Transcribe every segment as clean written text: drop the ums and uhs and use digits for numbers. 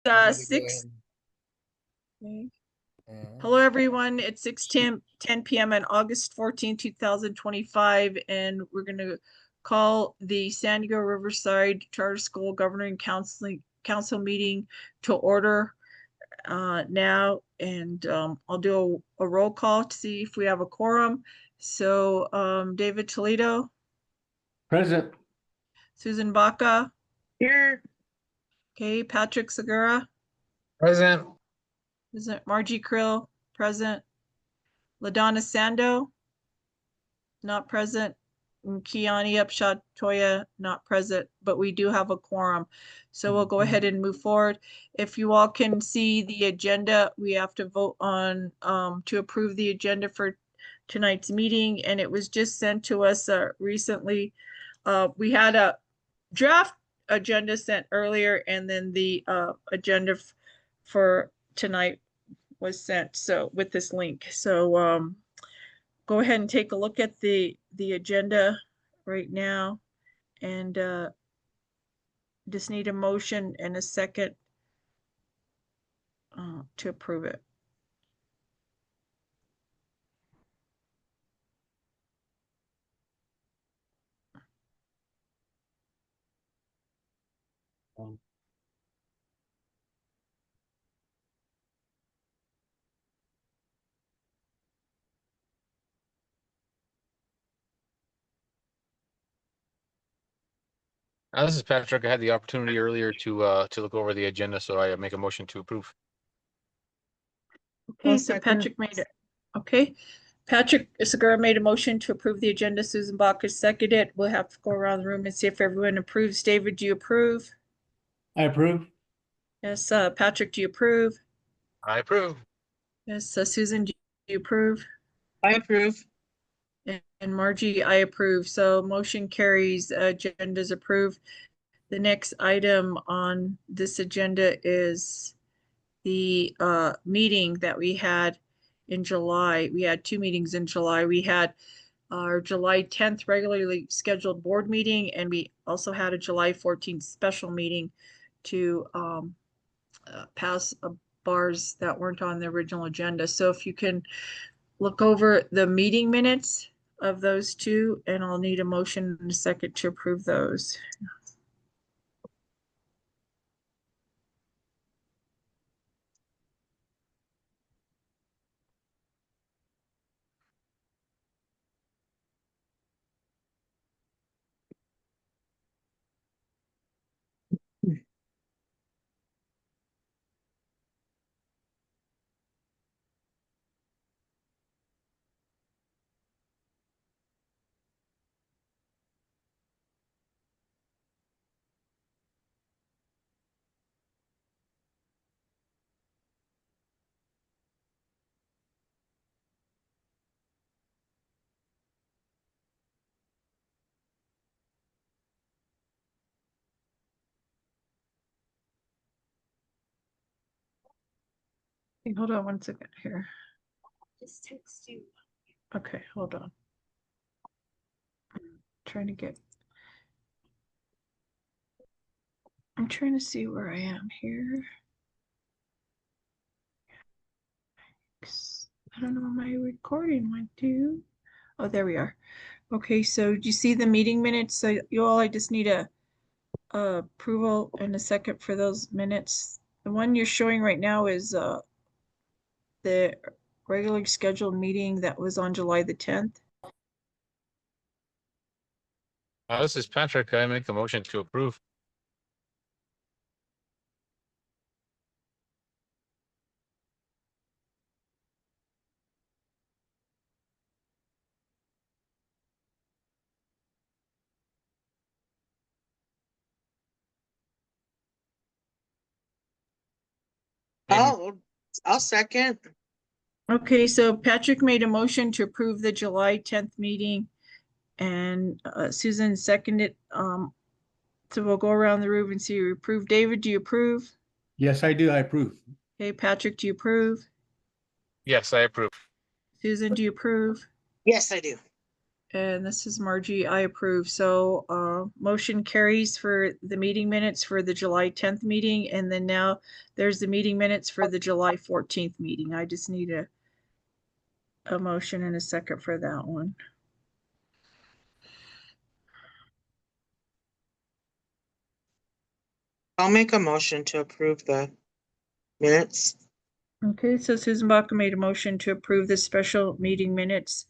I'm gonna go 6. ahead. Okay. Uh, Hello, everyone. It's 6:10 p.m. on August 14, 2025, and we're going to call the San Diego Riverside Charter School Governing Council meeting to order now. And I'll do a roll call to see if we have a quorum. So David Toledo, Present. Susan Baca, Here. okay, Patrick Segura, Present. present, Margie Krill, present, LaDonna Sando, not present, and Kiani Upshot Toya, not present, but we do have a quorum. So we'll go ahead and move forward. If you all can see the agenda, we have to vote on to approve the agenda for tonight's meeting, and it was just sent to us recently. We had a draft agenda sent earlier, and then the agenda for tonight was sent, so with this link. So go ahead and take a look at the agenda right now, and just need a motion and a second to approve it. This is Patrick. I had the opportunity earlier to look over the agenda, so I make a motion to approve. Okay, so Patrick made it. Okay, Patrick Segura made a motion to approve the agenda. Susan Baca seconded it. We'll have to go around the room and see if everyone approves. David, do you approve? I approve. Yes, Patrick, do you approve? I approve. Yes, Susan, do you approve? I approve. And Margie, I approve. So motion carries, agenda's approved. The next item on this agenda is the meeting that we had in July. We had 2 meetings in July. We had our July 10th regularly scheduled board meeting, and we also had a July 14th special meeting to pass bars that weren't on the original agenda. So if you can look over the meeting minutes of those 2, and I'll need a motion in a second to approve those. Okay, hold on 1 second here. Just text you. Okay, hold on. I'm trying to see where I am here. I don't know where my recording went to. Oh, there we are. Okay, so do you see the meeting minutes? So you all, I just need a approval and a second for those minutes. The one you're showing right now is the regularly scheduled meeting that was on July the 10th. This is Patrick. I make a motion to approve. I'll second. Okay, so Patrick made a motion to approve the July 10th meeting, and Susan seconded. So we'll go around the room and see you approve. David, do you approve? Yes, I do. I approve. Okay, Patrick, do you approve? Yes, I approve. Susan, do you approve? Yes, I do. And this is Margie, I approve. So motion carries for the meeting minutes for the July 10th meeting. And then now there's the meeting minutes for the July 14th meeting. I just need a motion and a second for that one. I'll make a motion to approve the minutes. Okay, so Susan Baca made a motion to approve the special meeting minutes.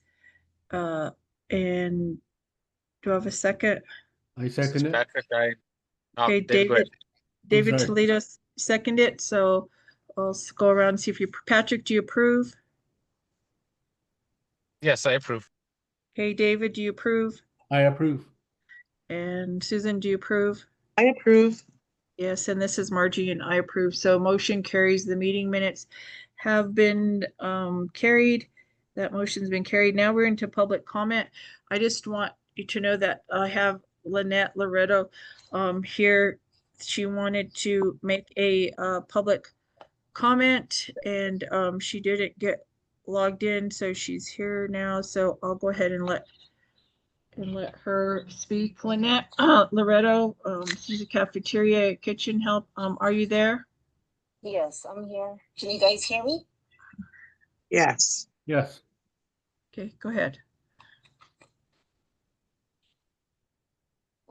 And do I have a second? I This is second it. Patrick, Okay, David, go ahead. David sorry. Toledo seconded it, so I'll go around and see if you, Patrick, do you approve? Yes, I approve. Okay, David, do you approve? I approve. And Susan, do you approve? I approve. Yes, and this is Margie and I approve. So motion carries. The meeting minutes have been carried. That motion's been carried. Now we're into public comment. I just want you to know that I have Lynette Loretto here. She wanted to make a public comment and she didn't get logged in, so she's here now. So I'll go ahead and let her speak. Lynette Loretto, she's a cafeteria kitchen help. Are you there? Yes, I'm here. Can you guys hear me? Yes. Yes. Okay, go ahead.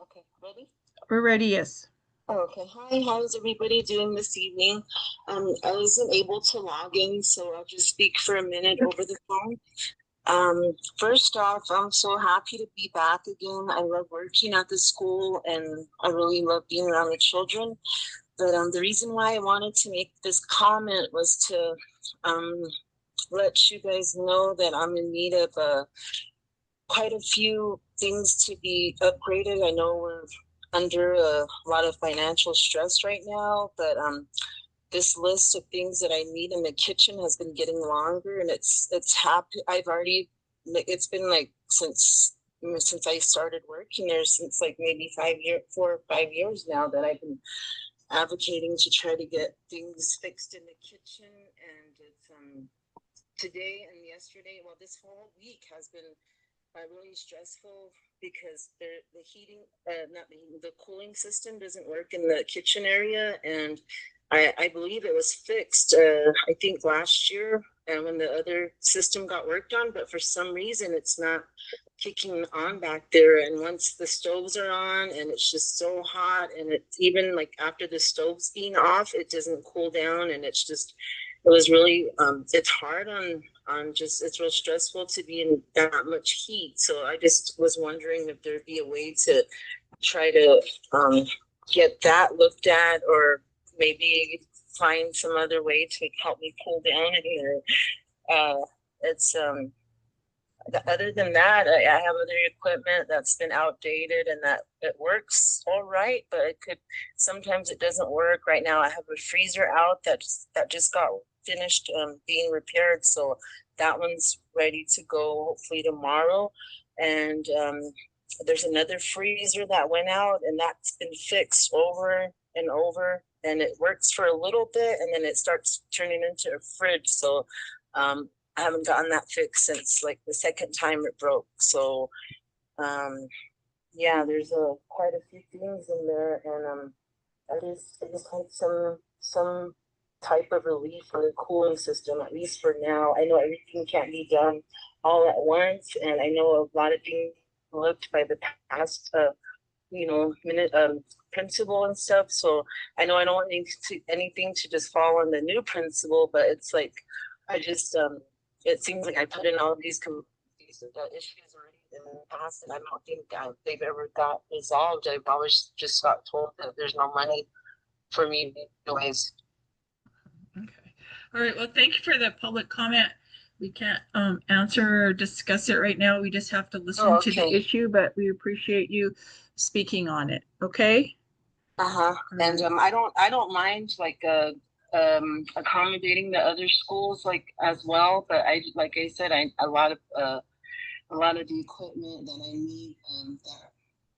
Okay, ready? We're ready, yes. Oh, okay. Hi, how's everybody doing this evening? I wasn't able to log in, so I'll just speak for a minute over the phone. First off, I'm so happy to be back again. I love working at the school and I really love being around the children. But the reason why I wanted to make this comment was to let you guys know that I'm in need of quite a few things to be upgraded. I know we're under a lot of financial stress right now, but this list of things that I need in the kitchen has been getting longer, and it's happy. It's been like since I started working there, since like maybe 4 or 5 years now that I've been advocating to try to get things fixed in the kitchen. And it's today and yesterday, well, this whole week has been really stressful because the heating, the cooling system doesn't work in the kitchen area, and I believe it was fixed, I think last year, and when the other system got worked on, but for some reason it's not kicking on back there. And once the stoves are on, and it's just so hot, and it's even like after the stoves being off, it doesn't cool down, and it was really it's hard on just, it's real stressful to be in that much heat. So I just was wondering if there'd be a way to try to get that looked at, or maybe find some other way to help me cool down in here. It's other than that, I have other equipment that's been outdated and that it works all right, but sometimes it doesn't work. Right now I have a freezer out that just got finished being repaired, so that one's ready to go hopefully tomorrow. And there's another freezer that went out, and that's been fixed over and over, and it works for a little bit and then it starts turning into a fridge. So I haven't gotten that fixed since like the second time it broke. So yeah, there's quite a few things in there, and I just had some type of relief on the cooling system, at least for now. I know everything can't be done all at once, and I know a lot of things looked by the past principal and stuff. So I know I don't want anything to just fall on the new principal, but it's like I just it seems like I put in all of these issues already in the past, and I don't think they've ever got resolved. I've always just got told that there's no money for me anyways. Okay. All right. Well, thank you for the public comment. We can't answer or discuss it right now. We just have to listen to the issue, but we appreciate you speaking on it. Okay. And I don't mind like accommodating the other schools like as well, but like I said, a lot of the equipment that I need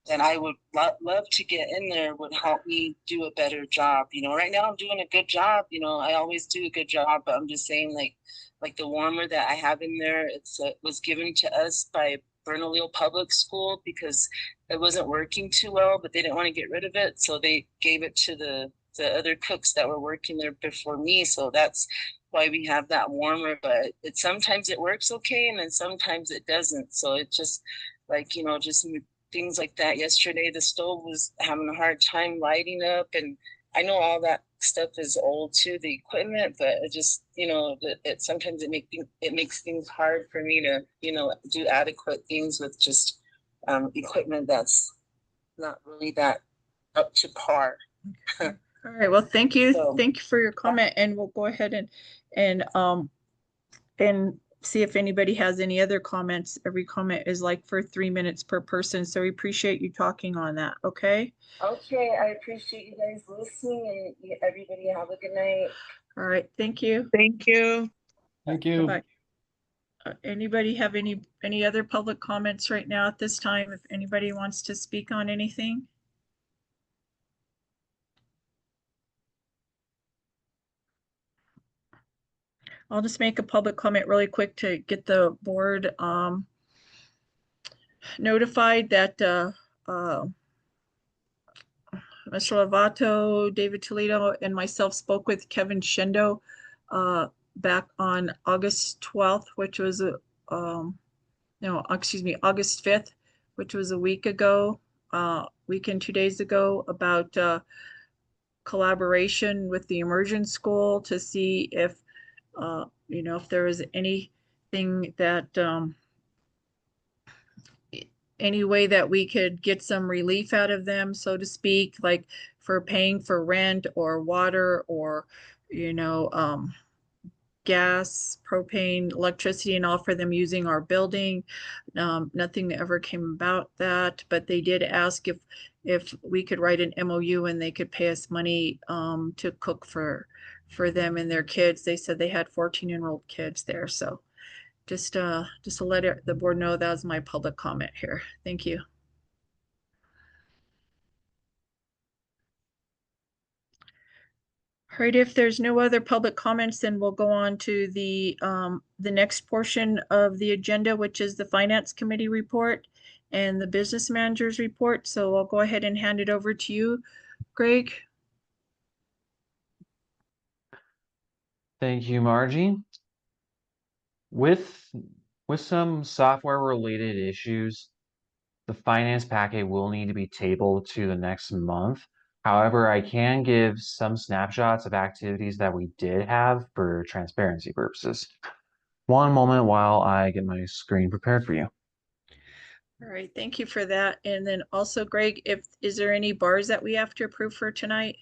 that I would love to get in there would help me do a better job. Right now I'm doing a good job. I always do a good job, but I'm just saying like the warmer that I have in there, it was given to us by Bernalillo Public School because it wasn't working too well, but they didn't want to get rid of it, so they gave it to the other cooks that were working there before me. So that's why we have that warmer, but it sometimes it works okay and then sometimes it doesn't. So it just like, you know, just things like that. Yesterday the stove was having a hard time lighting up, and I know all that stuff is old too, the equipment, but it just, you know, it sometimes it makes things hard for me to, you know, do adequate things with just equipment that's not really that up to par. All right, well, thank you. So- Thank you for your comment, and we'll go ahead and see if anybody has any other comments. Every comment is like for 3 minutes per person, so we appreciate you talking on that, okay? Okay, I appreciate you guys listening, and everybody have a good night. All right, thank you. Thank you. Thank you. Bye. Anybody have any other public comments right now at this time? If anybody wants to speak on anything? I'll just make a public comment really quick to get the board notified that Mr. Lovato, David Toledo, and myself spoke with Kevin Shendo back on August 12th, which was no, excuse me, August 5th, which was a week ago, week and 2 days ago, about collaboration with the immersion school to see if, you know, if there was anything that any way that we could get some relief out of them, so to speak, like for paying for rent or water or, you know, gas, propane, electricity, and all for them using our building. Nothing ever came about that, but they did ask if we could write an MOU and they could pay us money to cook for them and their kids. They said they had 14 enrolled kids there, so just to let the board know, that was my public comment here. Thank you. All right, if there's no other public comments, then we'll go on to the next portion of the agenda, which is the Finance Committee report and the Business Manager's report. So I'll go ahead and hand it over to you, Greg. Thank you, Margie. With some software related issues, the finance packet will need to be tabled to the next month. However, I can give some snapshots of activities that we did have for transparency purposes. One moment while I get my screen prepared for you. All right, thank you for that. And then also, Greg, is there any bars that we have to approve for tonight?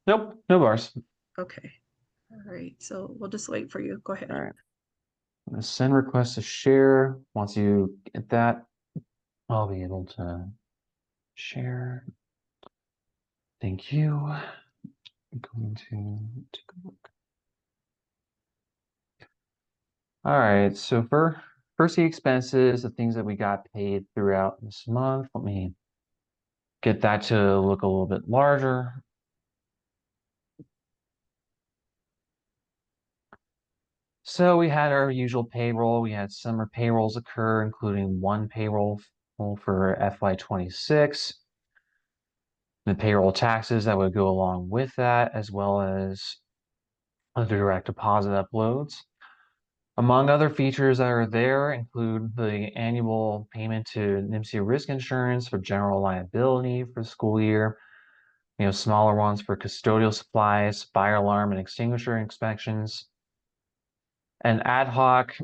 Nope, no bars. Okay. All right, so we'll just wait for you. Go ahead. All right. I'm going to send request to share. Once you get that, I'll be able to share. Thank you. I'm going to take a look. All right, so for first the expenses, the things that we got paid throughout this month. Let me get that to look a little bit larger. So we had our usual payroll. We had summer payrolls occur, including one payroll for FY26. The payroll taxes that would go along with that, as well as the direct deposit uploads. Among other features that are there include the annual payment to NIMSI risk insurance for general liability for the school year, you know, smaller ones for custodial supplies, fire alarm and extinguisher inspections, an ad hoc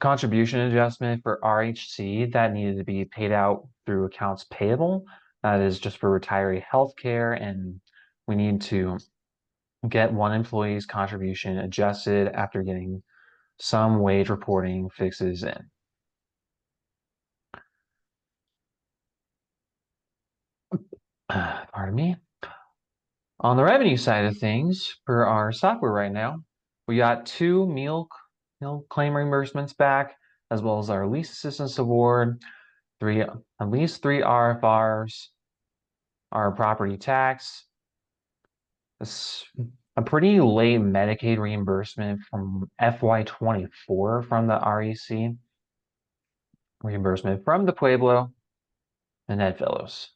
contribution adjustment for RHC that needed to be paid out through accounts payable. That is just for retiree health care, and we need to get one employee's contribution adjusted after getting some wage reporting fixes in. Pardon me. On the revenue side of things, for our software right now, we got 2 meal claim reimbursements back, as well as our lease assistance award, at least 3 RFRs, our property tax, a pretty late Medicaid reimbursement from FY24 from the REC. reimbursement from the Pueblo and Ed Fellows.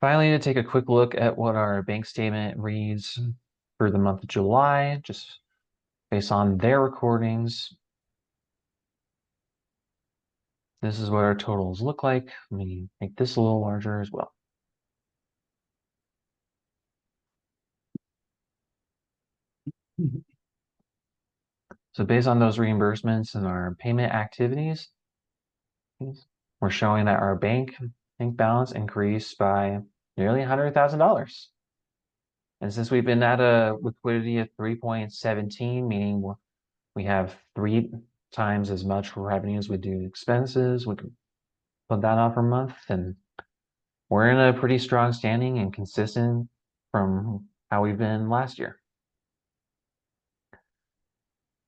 Finally, to take a quick look at what our bank statement reads for the month of July, just based on their recordings. This is what our totals look like. Let me make this a little larger as well. So based on those reimbursements and our payment activities, we're showing that our bank balance increased by nearly $100,000. And since we've been at a liquidity of 3.17, meaning we have 3 times as much revenue as we do expenses, we can put that on per month, and we're in a pretty strong standing and consistent from how we've been last year.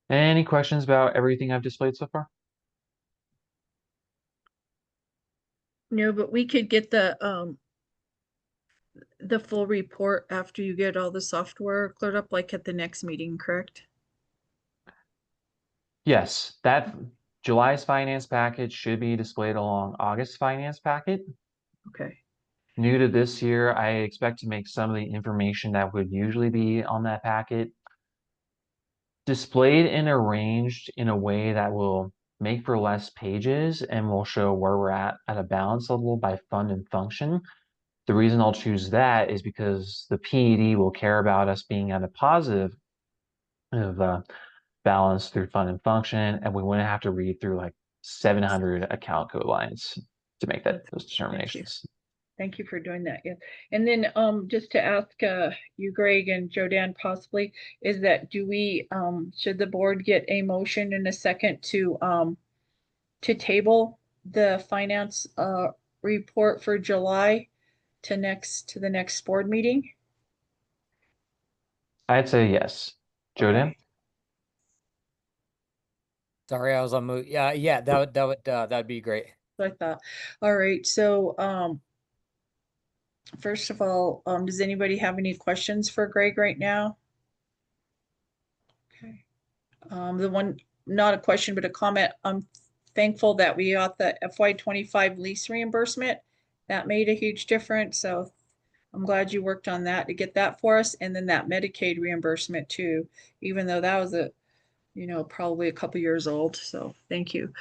Any questions about everything I've displayed so far? No, but we could get the full report after you get all the software cleared up, like at the next meeting, correct? Yes, that July's finance package should be displayed along August's finance packet. Okay. New to this year, I expect to make some of the information that would usually be on that packet displayed and arranged in a way that will make for less pages and will show where we're at a balance level by fund and function. The reason I'll choose that is because the PED will care about us being at a positive balance through fund and function, and we wouldn't have to read through like 700 account code lines to make those determinations. Thank you for doing that. Yeah. And then just to ask you, Greg and Jodan, possibly, is that should the board get a motion in a second to table the finance report for July to the next board meeting? I'd say yes. Jodan? Okay. Sorry, I was on mute. Yeah, that'd be great. I thought. All right. So first of all, does anybody have any questions for Greg right now? Okay. The one, not a question, but a comment. I'm thankful that we got the FY25 lease reimbursement. That made a huge difference. So I'm glad you worked on that to get that for us. And then that Medicaid reimbursement too, even though that was probably a couple years old. So thank you.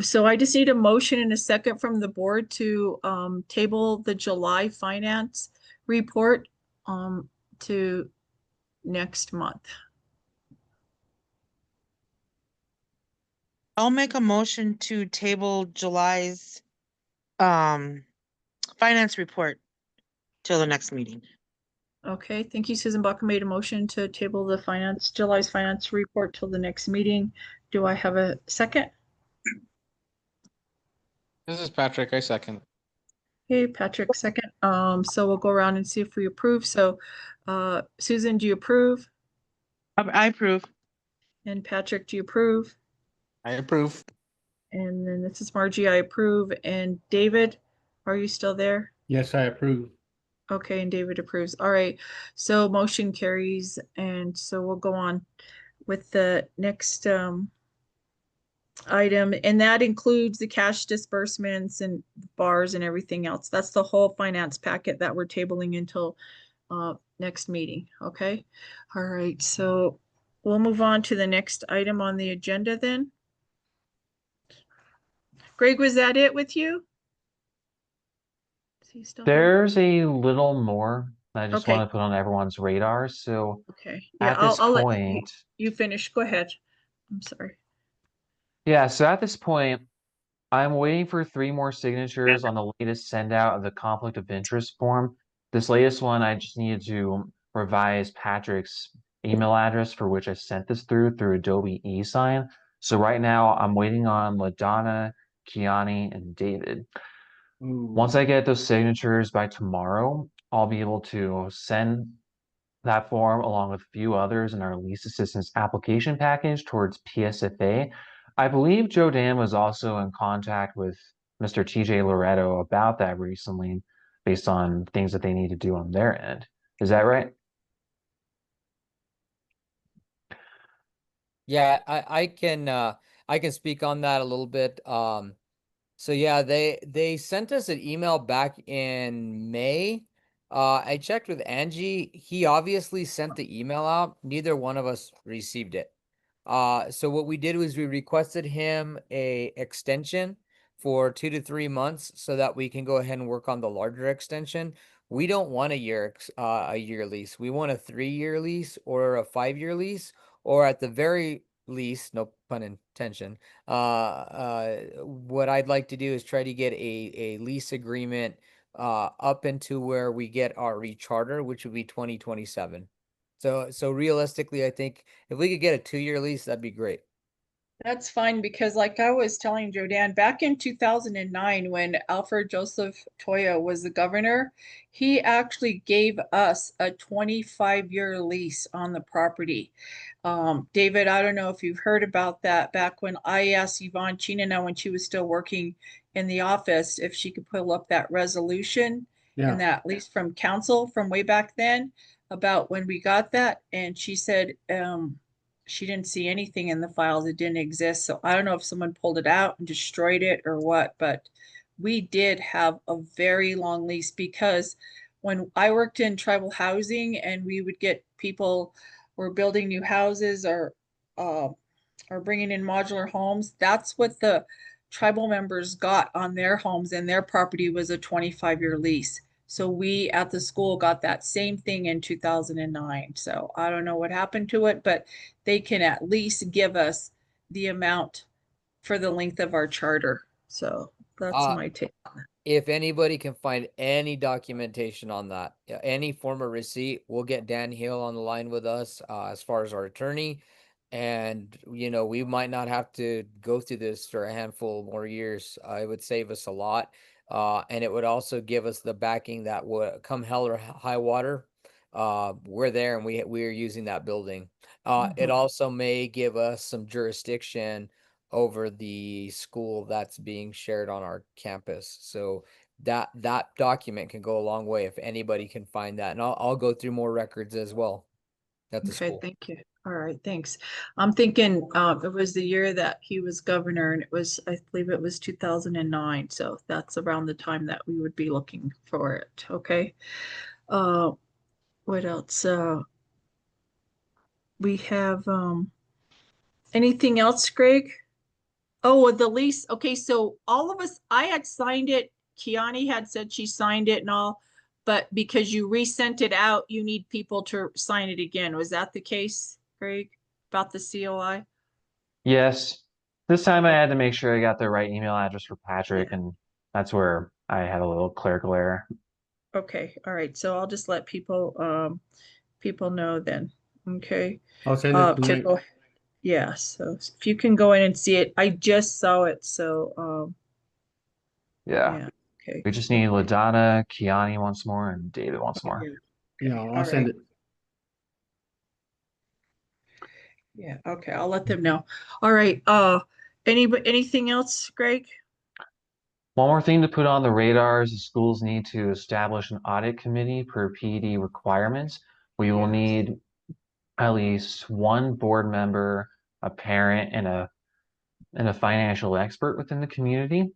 So I just need a motion and a second from the board to table the July finance report to next month. I'll make a motion to table July's finance report till the next meeting. Okay, thank you. Susan Buck made a motion to table the July's finance report till the next meeting. Do I have a second? This is Patrick. I second. Okay, Patrick, second. So we'll go around and see if we approve. So, Susan, do you approve? I approve. And Patrick, do you approve? I approve. And then this is Margie, I approve. And David, are you still there? Yes, I approve. Okay, and David approves. All right, so motion carries, and so we'll go on with the next item, and that includes the cash disbursements and bars and everything else. That's the whole finance packet that we're tabling until next meeting, okay? All right, so we'll move on to the next item on the agenda then. Greg, was that it with you? Is he still here? There's a little more that I just Okay. want to put on everyone's radar. So Okay, yeah, at this I'll let point, you finish. Go ahead. I'm sorry. yeah, so at this point, I'm waiting for 3 more signatures on the latest send out of the conflict of interest form. This latest one, I just needed to revise Patrick's email address for which I sent this through Adobe eSign. So right now I'm waiting on LaDonna, Kiani, and David. Once I get those signatures by tomorrow, I'll be able to send that form along with a few others in our lease assistance application package towards PSFA. I believe Jodan was also in contact with Mr. TJ Loretto about that recently based on things that they need to do on their end. Is that right? Yeah, I can speak on that a little bit. So yeah, they sent us an email back in May. I checked with Angie. He obviously sent the email out. Neither one of us received it. So what we did was we requested him a extension for 2 to 3 months so that we can go ahead and work on the larger extension. We don't want a year lease. We want a 3-year lease or a 5-year lease, or at the very least, no pun intention. What I'd like to do is try to get a lease agreement up into where we get our recharter, which would be 2027. So realistically, I think if we could get a 2-year lease, that'd be great. That's fine because like I was telling Jodan, back in 2009, when Alfred Joseph Toya was the governor, he actually gave us a 25-year lease on the property. David, I don't know if you've heard about that. Back when I asked Yvonne China, when she was still working in the office, if she could pull up that resolution Yeah, and that lease from council from way back then about when we got that. And she said, she didn't see anything in the files. It didn't exist. So I don't know if someone pulled it out and destroyed it or what, but we did have a very long lease because when I worked in tribal housing and we would get people were building new houses uh, or bringing in modular homes, that's what the tribal members got on their homes, and their property was a 25-year lease. So we at the school got that same thing in 2009. So I don't know what happened to it, but they can at least give us the amount for the length of our charter. So that's Uh, my take. if anybody can find any documentation on that, any form of receipt, we'll get Dan Hill on the line with us, as far as our attorney. And, we might not have to go through this for a handful more years. It would save us a lot. And it would also give us the backing that would come hell or high water. We're there and we're using that building. It also may give us some jurisdiction over the school that's being shared on our campus. So that document can go a long way if anybody can find that. And I'll go through more records as well at the Okay, school. thank you. All right, thanks. I'm thinking it was the year that he was governor, and it was, I believe it was 2009. So that's around the time that we would be looking for it. Okay. Uh, what else? We have anything else, Greg? Oh, the lease. Okay, so all of us, I had signed it. Kiani had said she signed it and all, but because you resent it out, you need people to sign it again. Was that the case, Greg, about the COI? Yes. This time I had to make sure I got the right email address for Patrick, Yeah. and that's where I had a little clerical error. Okay, all right. So I'll just let people know then. Okay. I'll send it To tonight. go, yeah, so if you can go in and see it. I just saw it, so Yeah. yeah, okay. We just need LaDonna, Kiani once more, and David once more. Yeah. Yeah, All I'll send right. it. Yeah, okay, I'll let them know. All right, anything else, Greg? One more thing to put on the radar is the schools need to establish an audit committee per PED requirements. We will Yes. need at least one board member, a parent, and a financial expert within the community.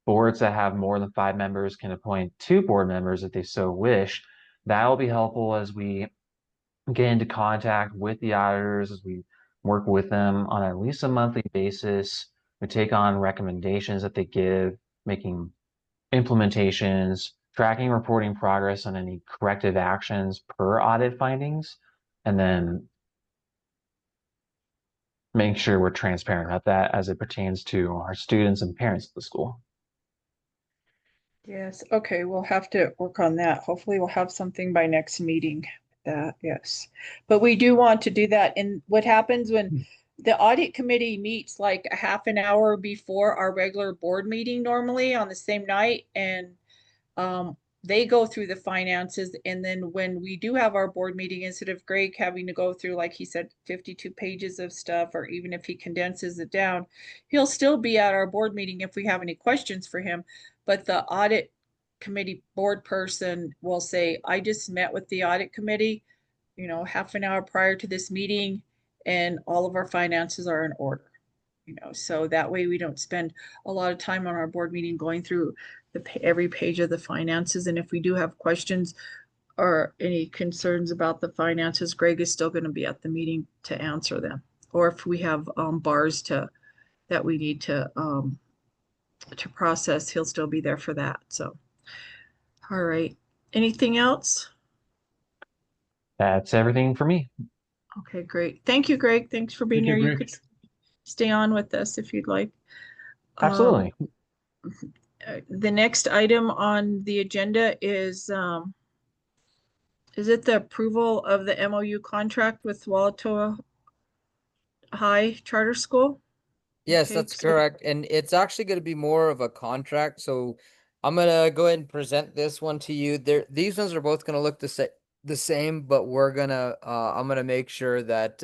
Boards that have more than 5 members can appoint 2 board members if they so wish. That will be helpful as we get into contact with the auditors, as we work with them on at least a monthly basis. We take on recommendations that they give, making implementations, tracking, reporting progress on any corrective actions per audit findings, and then making sure we're transparent about that as it pertains to our students and parents of the school. Yes, okay, we'll have to work on that. Hopefully we'll have something by next meeting. That, yes. But we do want to do that. And what happens when the audit committee meets like a half an hour before our regular board meeting normally on the same night, and they go through the finances, and then when we do have our board meeting, instead of Greg having to go through, like he said, 52 pages of stuff, or even if he condenses it down, he'll still be at our board meeting if we have any questions for him. But the audit committee board person will say, I just met with the audit committee, half an hour prior to this meeting, and all of our finances are in order. So that way we don't spend a lot of time on our board meeting going through every page of the finances. And if we do have questions or any concerns about the finances, Greg is still going to be at the meeting to answer them. Or if we have bars that we need to process, he'll still be there for that. So, all right. Anything else? That's everything for me. Okay, great. Thank you, Greg. Thanks for being Thank you, here. You Greg. could stay on with us if you'd like. Absolutely. The next item on the agenda is it the approval of the MOU contract with Walatoa High Charter School? Yes, Okay, that's so- correct. And it's actually going to be more of a contract. So I'm going to go ahead and present this one to you. These ones are both going to look the same, but I'm going to make sure that,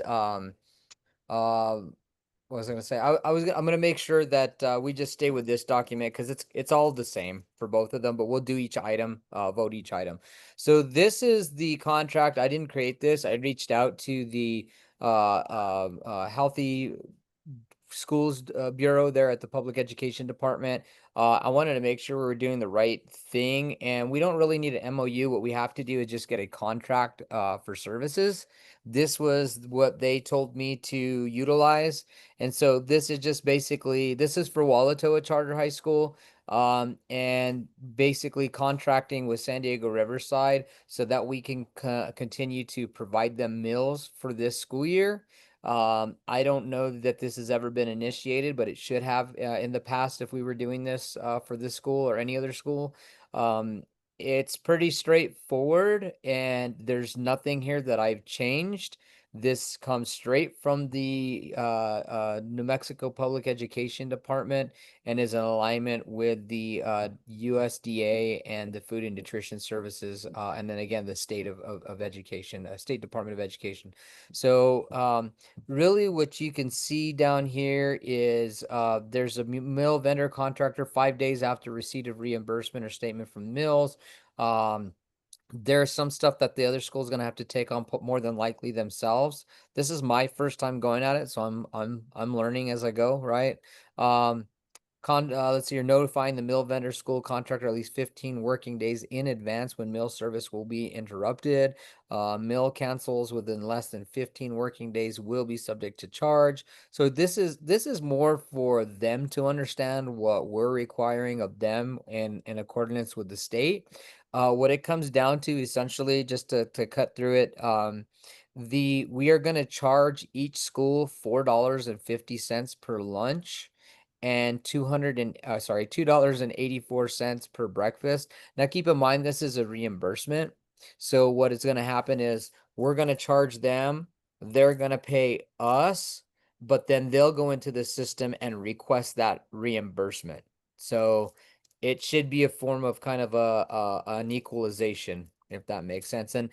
what was I going to say? I'm going to make sure that, we just stay with this document because it's all the same for both of them, but we'll do each item, vote each item. So this is the contract. I didn't create this. I reached out to the, Healthy Schools Bureau there at the Public Education Department. I wanted to make sure we were doing the right thing, and we don't really need an MOU. What we have to do is just get a contract for services. This was what they told me to utilize, and so this is just basically this is for Walatoa Charter High School. And basically contracting with San Diego Riverside so that we can continue to provide them meals for this school year. I don't know that this has ever been initiated, but it should have in the past if we were doing this for this school or any other school. It's pretty straightforward, and there's nothing here that I've changed. This comes straight from the New Mexico Public Education Department and is in alignment with the USDA and the Food and Nutrition Services, and then again the State of Education, State Department of Education. So really what you can see down here is there's a mill vendor contractor 5 days after receipt of reimbursement or statement from mills. There's some stuff that the other school is going to have to take on more than likely themselves. This is my first time going at it, so I'm learning as I go, right? Let's see, you're notifying the mill vendor school contractor at least 15 working days in advance when mill service will be interrupted. Mill cancels within less than 15 working days will be subject to charge. So this is more for them to understand what we're requiring of them in accordance with the state. What it comes down to essentially, just to cut through it, we are going to charge each school $4.50 per lunch and $2.84 per breakfast. Now keep in mind this is a reimbursement. So what is going to happen is we're going to charge them, they're going to pay us, but then they'll go into the system and request that reimbursement. So it should be a form of kind of an equalization, if that makes sense. And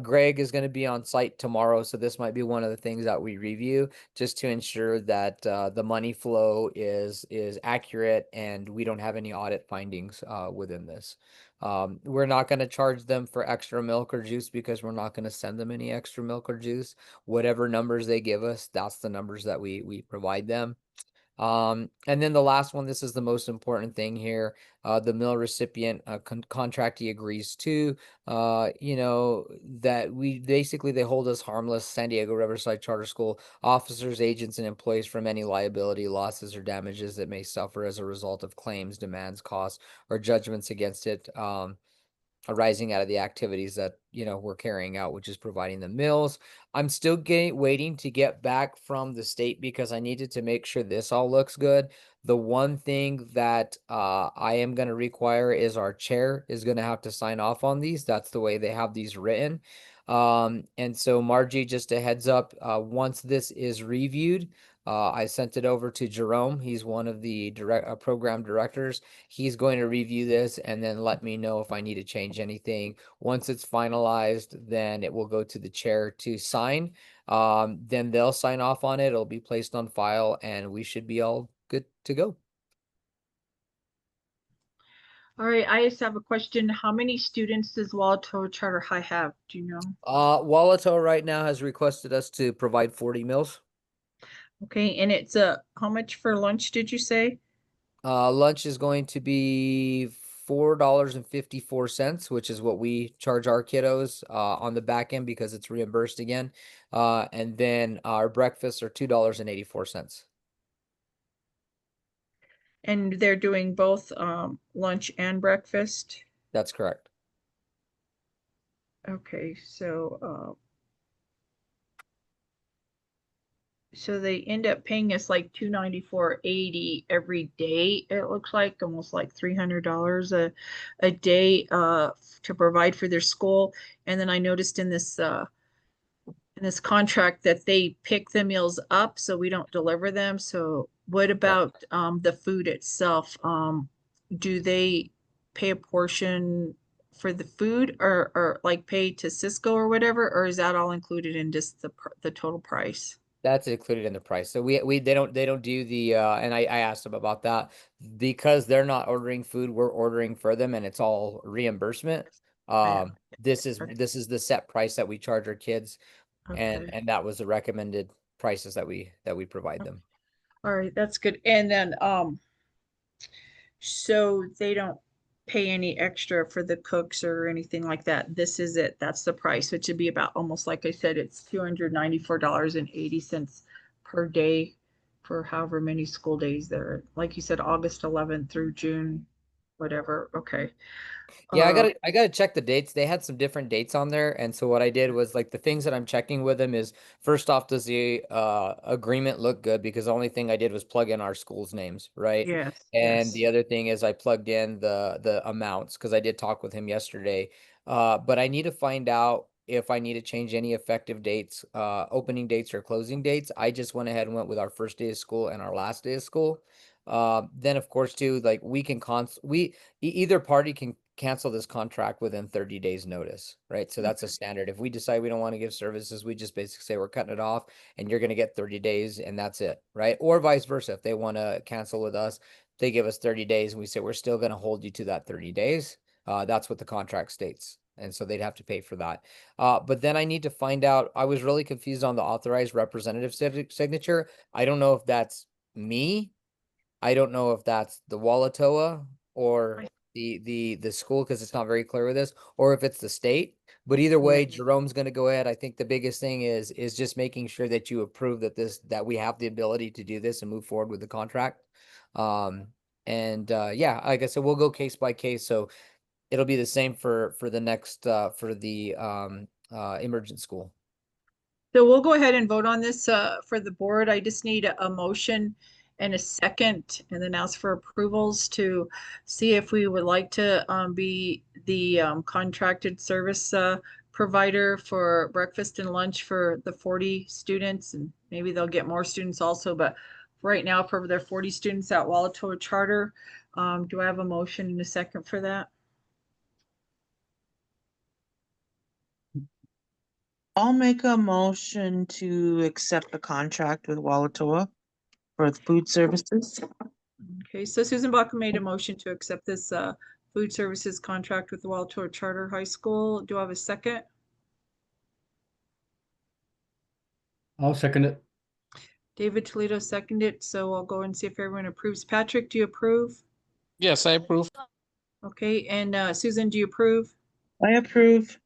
Greg is going to be on site tomorrow, so this might be one of the things that we review just to ensure that the money flow is accurate and we don't have any audit findings within this. We're not going to charge them for extra milk or juice because we're not going to send them any extra milk or juice. Whatever numbers they give us, that's the numbers that we provide them. And then the last one, this is the most important thing here. The mill recipient contractee agrees to, that they hold us harmless, San Diego Riverside Charter School officers, agents, and employees from any liability, losses, or damages that may suffer as a result of claims, demands, costs, or judgments against it. Arising out of the activities that we're carrying out, which is providing the mills. I'm still waiting to get back from the state because I needed to make sure this all looks good. The one thing that I am going to require is our chair is going to have to sign off on these. That's the way they have these written. And so Margie, just a heads up, once this is reviewed, I sent it over to Jerome. He's one of the program directors. He's going to review this and then let me know if I need to change anything. Once it's finalized, then it will go to the chair to sign. Then they'll sign off on it. It'll be placed on file and we should be all good to go. All right, I just have a question. How many students does Walto Charter High have? Do you know? Walato right now has requested us to provide 40 meals. Okay, and it's how much for lunch did you say? Lunch is going to be $4.54, which is what we charge our kiddos on the back end because it's reimbursed again. And then our breakfasts are $2.84. And they're doing both lunch and breakfast? That's correct. Okay, so they end up paying us like $294.80 every day. It looks like almost like $300 a day to provide for their school. And then I noticed in this contract that they pick the meals up, so we don't deliver them. So what about the food itself? Do they pay a portion for the food or like pay to Cisco or whatever, or is that all included in just the total price? That's included in the price. So they don't do the and I asked them about that because they're not ordering food, we're ordering for them and it's all reimbursement. Yeah. This is the set price that we charge our kids Okay. and that was the recommended prices that we provide them. All right, that's good. And then so they don't pay any extra for the cooks or anything like that. This is it. That's the price, which would be about almost like I said, it's $294.80 per day for however many school days there. Like you said, August 11th through June, whatever. Okay. Yeah, Uh, I gotta check the dates. They had some different dates on there, and so what I did was like the things that I'm checking with them is first off, does the agreement look good? Because the only thing I did was plug in our school's names, right? yes, And yes. the other thing is I plugged in the amounts because I did talk with him yesterday. But I need to find out if I need to change any effective dates, opening dates or closing dates. I just went ahead and went with our first day of school and our last day of school. Then of course too, like we can either party can cancel this contract within 30 days notice, right? So that's a standard. If we decide we don't want to give services, we just basically say we're cutting it off and you're going to get 30 days and that's it, right? Or vice versa. If they want to cancel with us, they give us 30 days and we say we're still going to hold you to that 30 days. That's what the contract states. And so they'd have to pay for that. But then I need to find out, I was really confused on the authorized representative signature. I don't know if that's me. I don't know if that's the Wallatoa or the school because it's not very clear with this, or if it's the state. But either way, Jerome's going to go ahead. I think the biggest thing is just making sure that you approve that we have the ability to do this and move forward with the contract. Yeah, like I said, we'll go case by case. So it'll be the same for the next for the emergent school. So we'll go ahead and vote on this for the board. I just need a motion and a second, and then ask for approvals to see if we would like to be the contracted service provider for breakfast and lunch for the 40 students, and maybe they'll get more students also, but right now for their 40 students at Walatoa Charter, do I have a motion and a second for that? I'll make a motion to accept the contract with Walatoa for food services. Okay, so Susan Baca made a motion to accept this food services contract with the Walter Charter High School. Do I have a second? I'll second it. David Toledo seconded, so I'll go and see if everyone approves. Patrick, do you approve? Yes, I approve. Okay, and Susan, do you approve? I approve.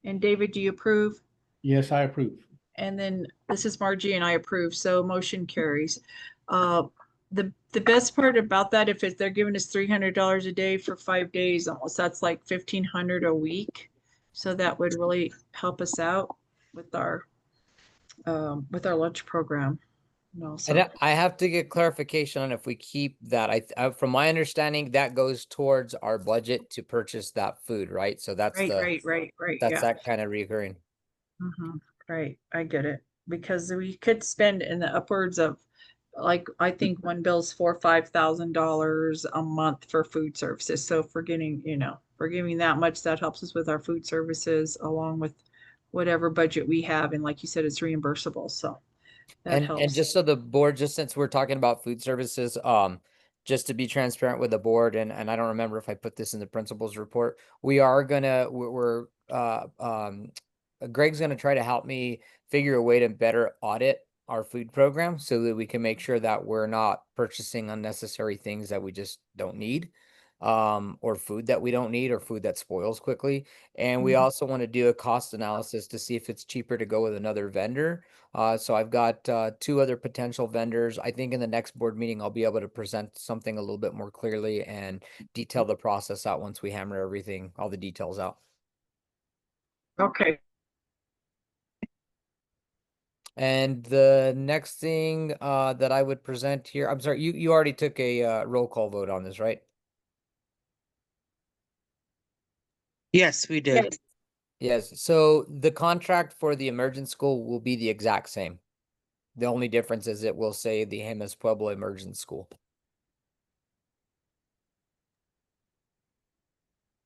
And David, do you approve? Yes, I approve. And then this is Margie and I approve, so motion carries. The best part about that, if they're giving us $300 a day for 5 days, almost that's like 1,500 a week. So that would really help us out with our lunch program. And I have to get clarification on if we keep that. From my understanding, that goes towards our budget to purchase that food, right? So that's right. that's Yeah. that kind of recurring. Right. I get it. Because we could spend in the upwards of, like, I think one bill's $4,000 or $5,000 a month for food services. So if we're giving that much, that helps us with our food services along with whatever budget we have. And like you said, it's reimbursable. So that And helps. just so the board, just since we're talking about food services, just to be transparent with the board, and I don't remember if I put this in the principal's report, we are gonna, Greg's gonna try to help me figure a way to better audit our food program so that we can make sure that we're not purchasing unnecessary things that we just don't need, or food that we don't need, or food that spoils quickly. And we Mhm. also want to do a cost analysis to see if it's cheaper to go with another vendor. So I've got two other potential vendors. I think in the next board meeting, I'll be able to present something a little bit more clearly and detail the process out once we hammer everything, all the details out. Okay. And the next thing that I would present here, I'm sorry, you already took a roll call vote on this, right? Yes, we did. Yes. So the contract for the emergent school will be the exact same. The only difference is it will say the Jemez Pueblo Emergent School.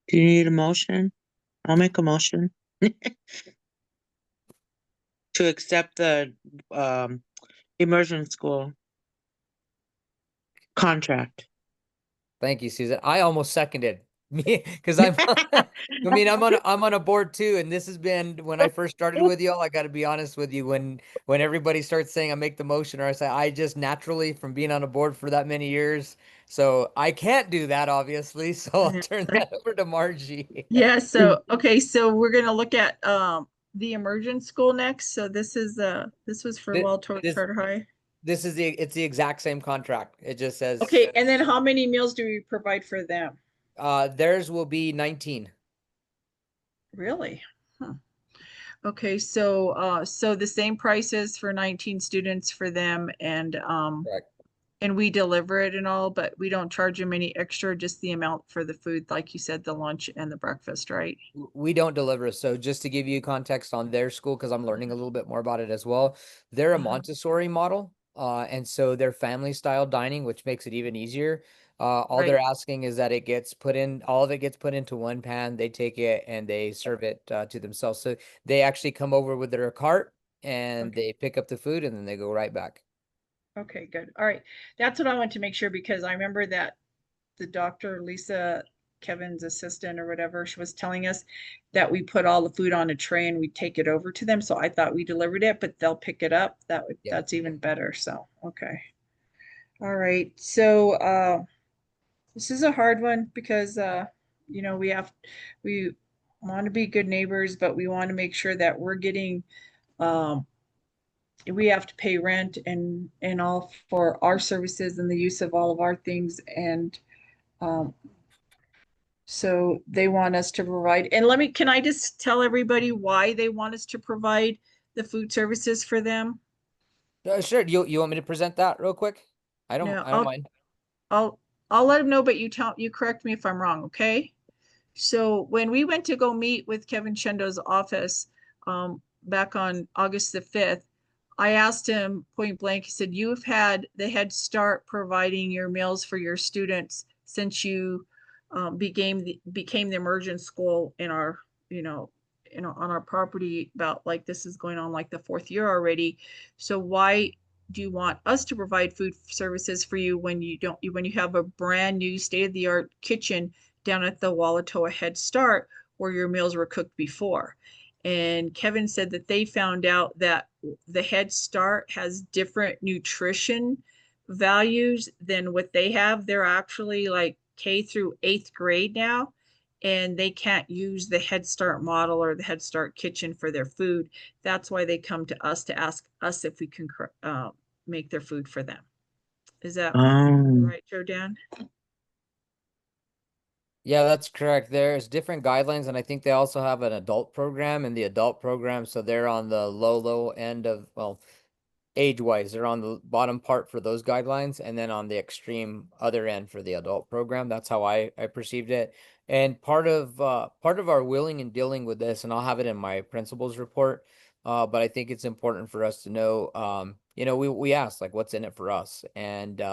Do you need a motion? I'll make a motion. To accept the immersion school contract. Thank you, Susan. I almost seconded me because I'm I mean I'm on a board too, and this has been when I first started with y'all. I got to be honest with you, when everybody starts saying I make the motion or I say, I just naturally, from being on a board for that many years, so I can't do that obviously. So I'll turn that over to Margie. Yeah, so okay, so we're gonna look at the emergent school next. So this was for Thi- Walter This Charter High. this is it's the exact same contract. It just says Okay, and then how many meals do we provide for them? theirs will be 19. Really? Huh. Okay, so so the same prices for 19 students for them, Correct. and we deliver it and all, but we don't charge them any extra, just the amount for the food, like you said, the lunch and the breakfast, right? We don't deliver. So just to give you context on their school, because I'm learning a little bit more about it as well. They're a Uh-huh. Montessori model. And so they're family style dining, which makes it even easier. All Right. they're asking is that it gets put in, all of it gets put into one pan. They take it and they serve it to themselves. So they actually come over with their cart and Okay. they pick up the food and then they go right back. Okay, good. All right. That's what I want to make sure, because I remember that the doctor, Lisa, Kevin's assistant or whatever, she was telling us that we put all the food on a tray and we take it over to them. So I thought we delivered it, but they'll pick it up. Yeah. That's even better. So, okay. All right. So this is a hard one because you know, we want to be good neighbors, but we want to make sure that we're getting um we have to pay rent and all for our services and the use of all of our things, and um so they want us to provide, and can I just tell everybody why they want us to provide the food services for them? Sure. You want me to present that real quick? No, I don't mind. I'll I'll let them know, but you correct me if I'm wrong, okay? So when we went to go meet with Kevin Shendo's office back on August the 5th, I asked him point blank, he said, you've had the Head Start providing your meals for your students since you became the emergent school in our, you know, on our property, about like this is going on like the fourth year already. So why do you want us to provide food services for you when you don't, when you have a brand new state of the art kitchen down at the Walatoa Head Start where your meals were cooked before? And Kevin said that they found out that the Head Start has different nutrition values than what they have. They're actually like K through eighth grade now, and they can't use the Head Start model or the Head Start kitchen for their food. That's why they come to us to ask us if we can make their food for them. Is that right, Joe Dan? Yeah, that's correct. There's different guidelines, and I think they also have an adult program in the adult program. So they're on the low end of, well, age-wise, they're on the bottom part for those guidelines, and then on the extreme other end for the adult program. That's how I perceived it. And part of our willing and dealing with this, and I'll have it in my principal's report. But I think it's important for us to know, you know, we asked like what's in it for us, and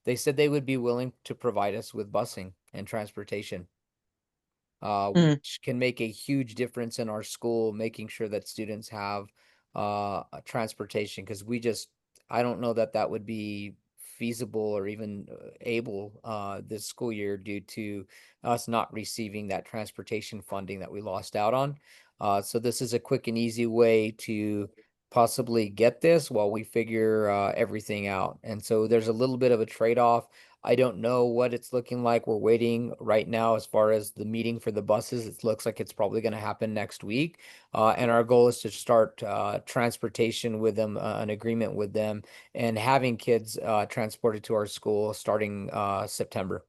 they said they would be willing to provide us with busing and transportation, Mm. which can make a huge difference in our school, making sure that students have a transportation, because I don't know that that would be feasible or even able this school year due to us not receiving that transportation funding that we lost out on. So this is a quick and easy way to possibly get this while we figure everything out. And so there's a little bit of a trade-off. I don't know what it's looking like. We're waiting right now as far as the meeting for the buses. It looks like it's probably going to happen next week. And our goal is to start transportation with them, an agreement with them, and having kids transported to our school starting September.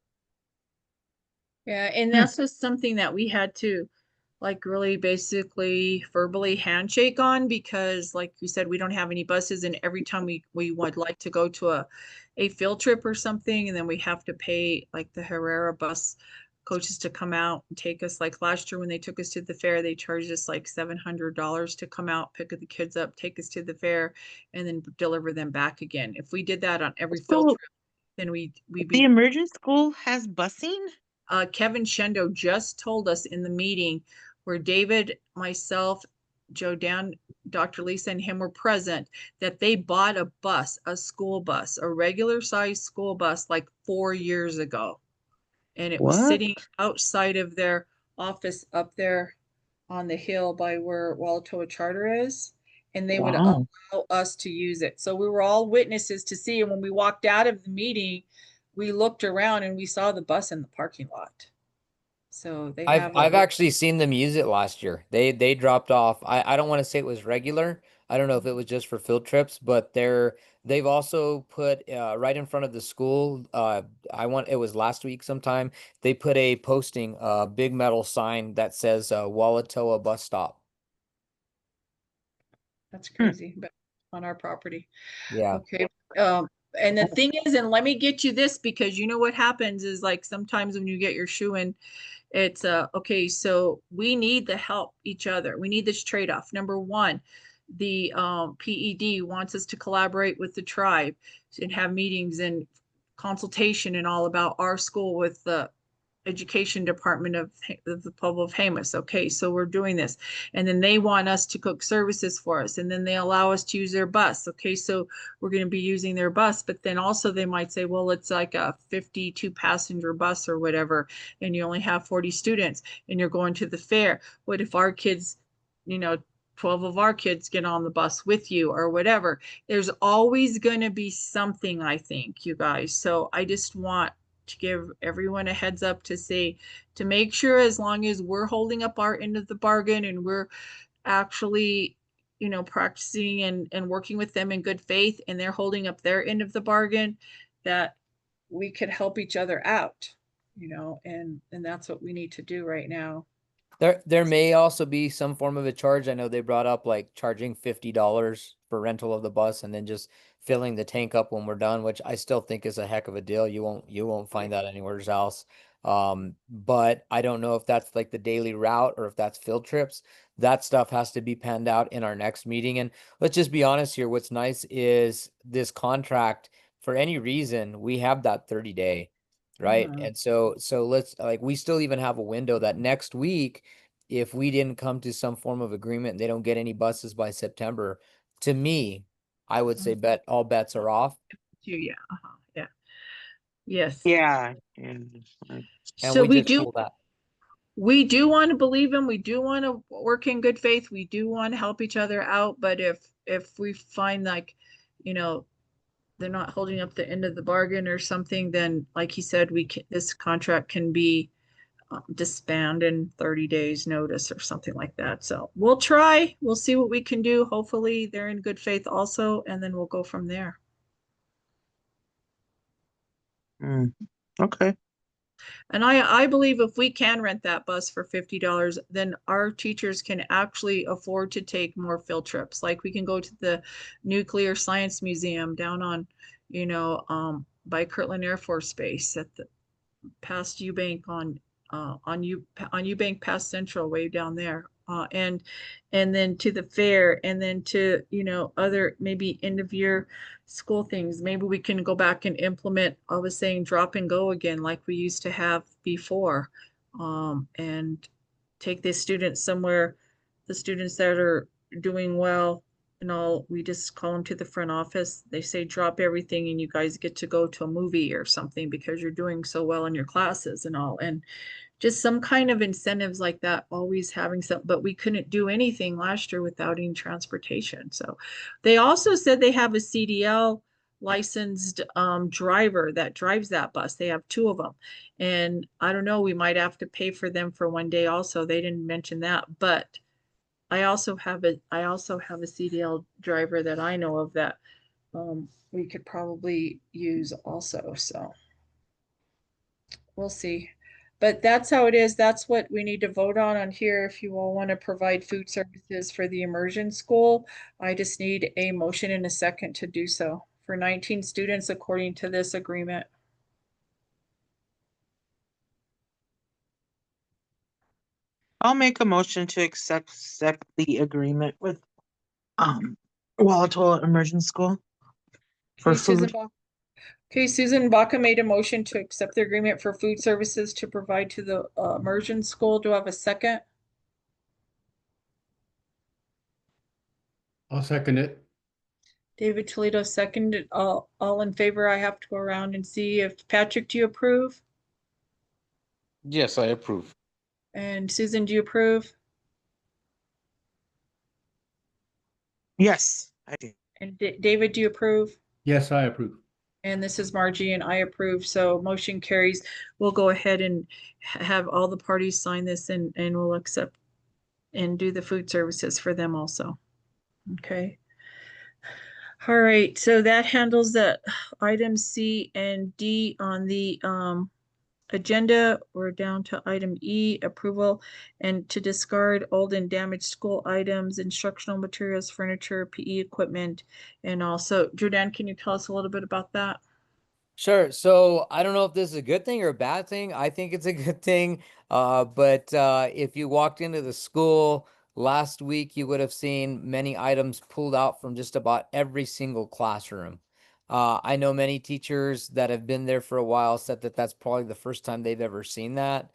Yeah, and that's just something that we had to like really basically verbally handshake on, because like you said, we don't have any buses, and every time we would like to go to a field trip or something, and then we have to pay like the Herrera bus coaches to come out and take us. Like last year when they took us to the fair, they charged us like $700 to come out, pick the kids up, take us to the fair, and then deliver them back again. If we did that on every field So trip, then we'd the be emergent school has busing? Kevin Shendo just told us in the meeting where David, myself, Joe Dan, Dr. Lisa, and him were present, that they bought a bus, a school bus, a regular sized school bus, like 4 years ago. And it was What? sitting outside of their office up there on the hill by where Walatoa Charter is. And they would Wow. allow us to use it. So we were all witnesses to see. And when we walked out of the meeting, we looked around and we saw the bus in the parking lot. So they have I've a, actually seen them use it last year. They dropped off. I don't want to say it was regular. I don't know if it was just for field trips, but they've also put right in front of the school. It was last week sometime. They put a posting, a big metal sign that says Walatoa bus stop. that's crazy, but on our property. Yeah. Okay. And the thing is, and let me get you this, because you know what happens is like sometimes when you get your shoe in, it's okay, so we need the help each other. We need this trade-off. Number one, the PED wants us to collaborate with the tribe and have meetings and consultation and all about our school with the education department of the Pueblo of Jemez. Okay, so we're doing this. And then they want us to cook services for us. And then they allow us to use their bus. Okay, so we're going to be using their bus. But then also they might say, well, it's like a 52 passenger bus or whatever, and you only have 40 students and you're going to the fair. What if our kids, 12 of our kids get on the bus with you or whatever? There's always going to be something, I think, you guys. So I just want to give everyone a heads up to say, to make sure as long as we're holding up our end of the bargain and we're actually, practicing and working with them in good faith, and they're holding up their end of the bargain, that we could help each other out, and that's what we need to do right now. There may also be some form of a charge. I know they brought up like charging $50 for rental of the bus and then just filling the tank up when we're done, which I still think is a heck of a deal. You won't find that anywhere else. But I don't know if that's like the daily route or if that's field trips. That stuff has to be panned out in our next meeting. And let's just be honest here. What's nice is this contract, for any reason, we have that 30-day. Right. Mhm. And so let's like, we still even have a window that next week, if we didn't come to some form of agreement, they don't get any buses by September. To me, I would say all bets are off. Yeah. Yeah. Yes. Yeah. Yeah. And So we we just do told that. we do want to believe him. We do want to work in good faith. We do want to help each other out. But if we find like, they're not holding up the end of the bargain or something, then like he said, this contract can be disband in 30 days notice or something like that. So we'll try. We'll see what we can do. Hopefully they're in good faith also, and then we'll go from there. Okay. And I believe if we can rent that bus for $50, then our teachers can actually afford to take more field trips. Like we can go to the Nuclear Science Museum down on, by Kirtland Air Force Base at the past Eubank on Eubank past Central, way down there. And then to the fair, and then to, other maybe end of year school things. Maybe we can go back and implement, I was saying, drop and go again, like we used to have before. And take the students somewhere, the students that are doing well and we just call them to the front office. They say, drop everything and you guys get to go to a movie or something because you're doing so well in your classes and all. And just some kind of incentives like that, always having some, but we couldn't do anything last year without any transportation. So they also said they have a CDL licensed driver that drives that bus. They have 2 of them. And I don't know, we might have to pay for them for one day also. They didn't mention that, but I also have a CDL driver that I know of that we could probably use also. So we'll see. But that's how it is. That's what we need to vote on here. If you all want to provide food services for the immersion school, I just need a motion and a second to do so for 19 students according to this agreement. I'll make a motion to accept the agreement with Walatola Immersion School for Okay, Susan food. Bach. Okay, Susan Baca made a motion to accept the agreement for food services to provide to the immersion school. Do I have a second? I'll second it. David Toledo seconded. All in favor. I have to go around and see if Patrick, do you approve? Yes, I approve. And Susan, do you approve? Yes, I do. And David, do you approve? Yes, I approve. And this is Margie and I approve. So motion carries. We'll go ahead and have all the parties sign this and we'll accept and do the food services for them also. Okay. All right, so that handles the item C and D on the agenda. We're down to item E, approval and to discard old and damaged school items, instructional materials, furniture, PE equipment, and also, Jordan, can you tell us a little bit about that? Sure. So I don't know if this is a good thing or a bad thing. I think it's a good thing. But if you walked into the school last week, you would have seen many items pulled out from just about every single classroom. I know many teachers that have been there for a while said that that's probably the first time they've ever seen that.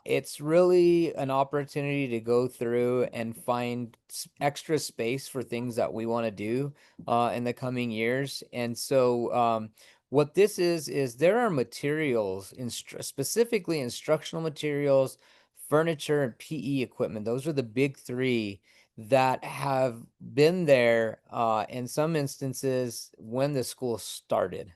It's really an opportunity to go through and find extra space for things that we want to do in the coming years. And so what this is there are materials, specifically instructional materials, furniture, and PE equipment. Those are the big 3 that have been there in some instances when the school started.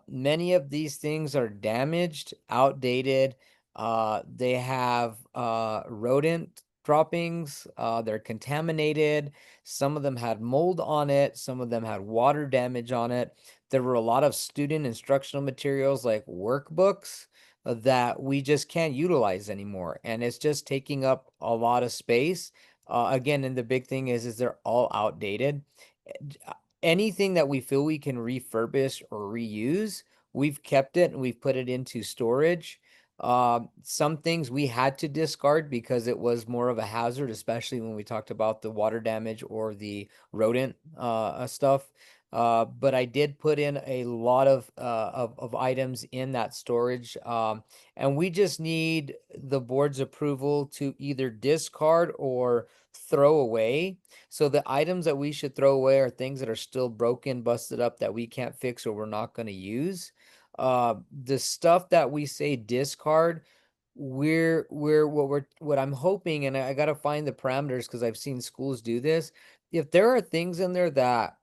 Many of these things are damaged, outdated. They have rodent droppings. They're contaminated. Some of them had mold on it. Some of them had water damage on it. There were a lot of student instructional materials like workbooks that we just can't utilize anymore. And it's just taking up a lot of space. Again, and the big thing is they're all outdated. Anything that we feel we can refurbish or reuse, we've kept it and we've put it into storage. Some things we had to discard because it was more of a hazard, especially when we talked about the water damage or the rodent stuff. But I did put in a lot of items in that storage. And we just need the board's approval to either discard or throw away. So the items that we should throw away are things that are still broken, busted up, that we can't fix or we're not going to use. The stuff that we say discard, what I'm hoping, and I got to find the parameters because I've seen schools do this. If there are things in there that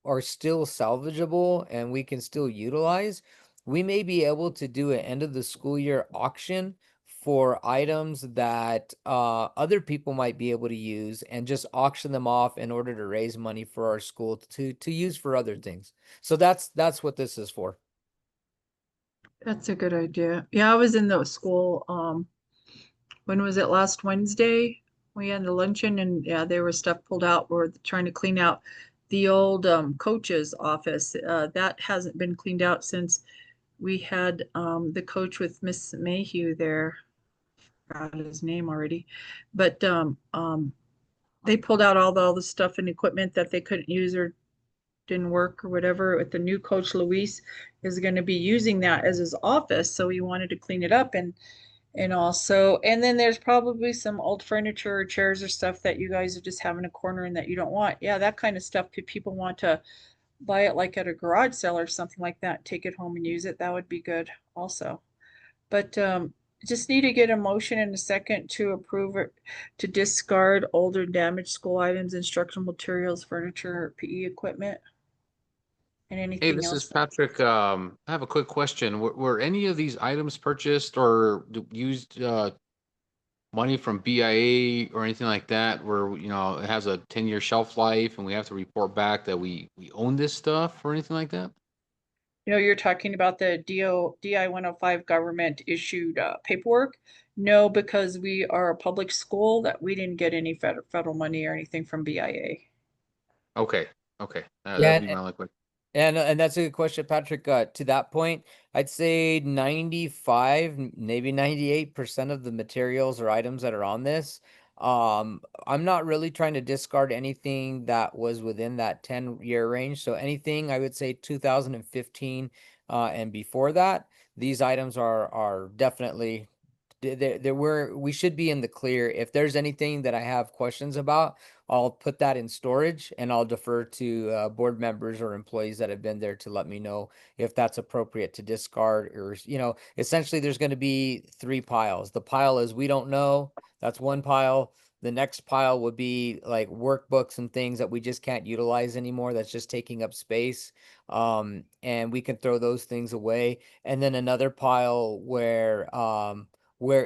are still salvageable and we can still utilize, we may be able to do an end of the school year auction for items that other people might be able to use and just auction them off in order to raise money for our school to use for other things. So that's what this is for. That's a good idea. Yeah, I was in the school, when was it, last Wednesday? We had a luncheon and yeah, there was stuff pulled out. We're trying to clean out the old coach's office. That hasn't been cleaned out since we had the coach with Miss Mayhew there. Forgot his name already. But they pulled out all the stuff and equipment that they couldn't use or didn't work or whatever. With the new coach, Luis is going to be using that as his office. So he wanted to clean it up And also, and then there's probably some old furniture or chairs or stuff that you guys are just having a corner and that you don't want. Yeah, that kind of stuff. If people want to buy it like at a garage sale or something like that, take it home and use it, that would be good also. But just need to get a motion in a second to approve it, to discard older damaged school items, instructional materials, furniture, PE equipment, and Hey, anything this is else. Patrick. I have a quick question. Were any of these items purchased or used money from BIA or anything like that where, you know, it has a 10-year shelf life and we have to report back that we own this stuff or anything like that? You know, you're talking about the DI 105 government issued paperwork. No, because we are a public school that we didn't get any federal money or anything from BIA. Okay, okay. Yeah, That'd be my only question. And that's a good question, Patrick. To that point, I'd say 95, maybe 98% of the materials or items that are on this. I'm not really trying to discard anything that was within that 10-year range. So anything I would say 2015 and before that, these items are definitely we should be in the clear. If there's anything that I have questions about, I'll put that in storage and I'll defer to board members or employees that have been there to let me know if that's appropriate to discard or, essentially there's going to be 3 piles. The pile is we don't know. That's one pile. The next pile would be like workbooks and things that we just can't utilize anymore. That's just taking up space. And we can throw those things away. And then another pile where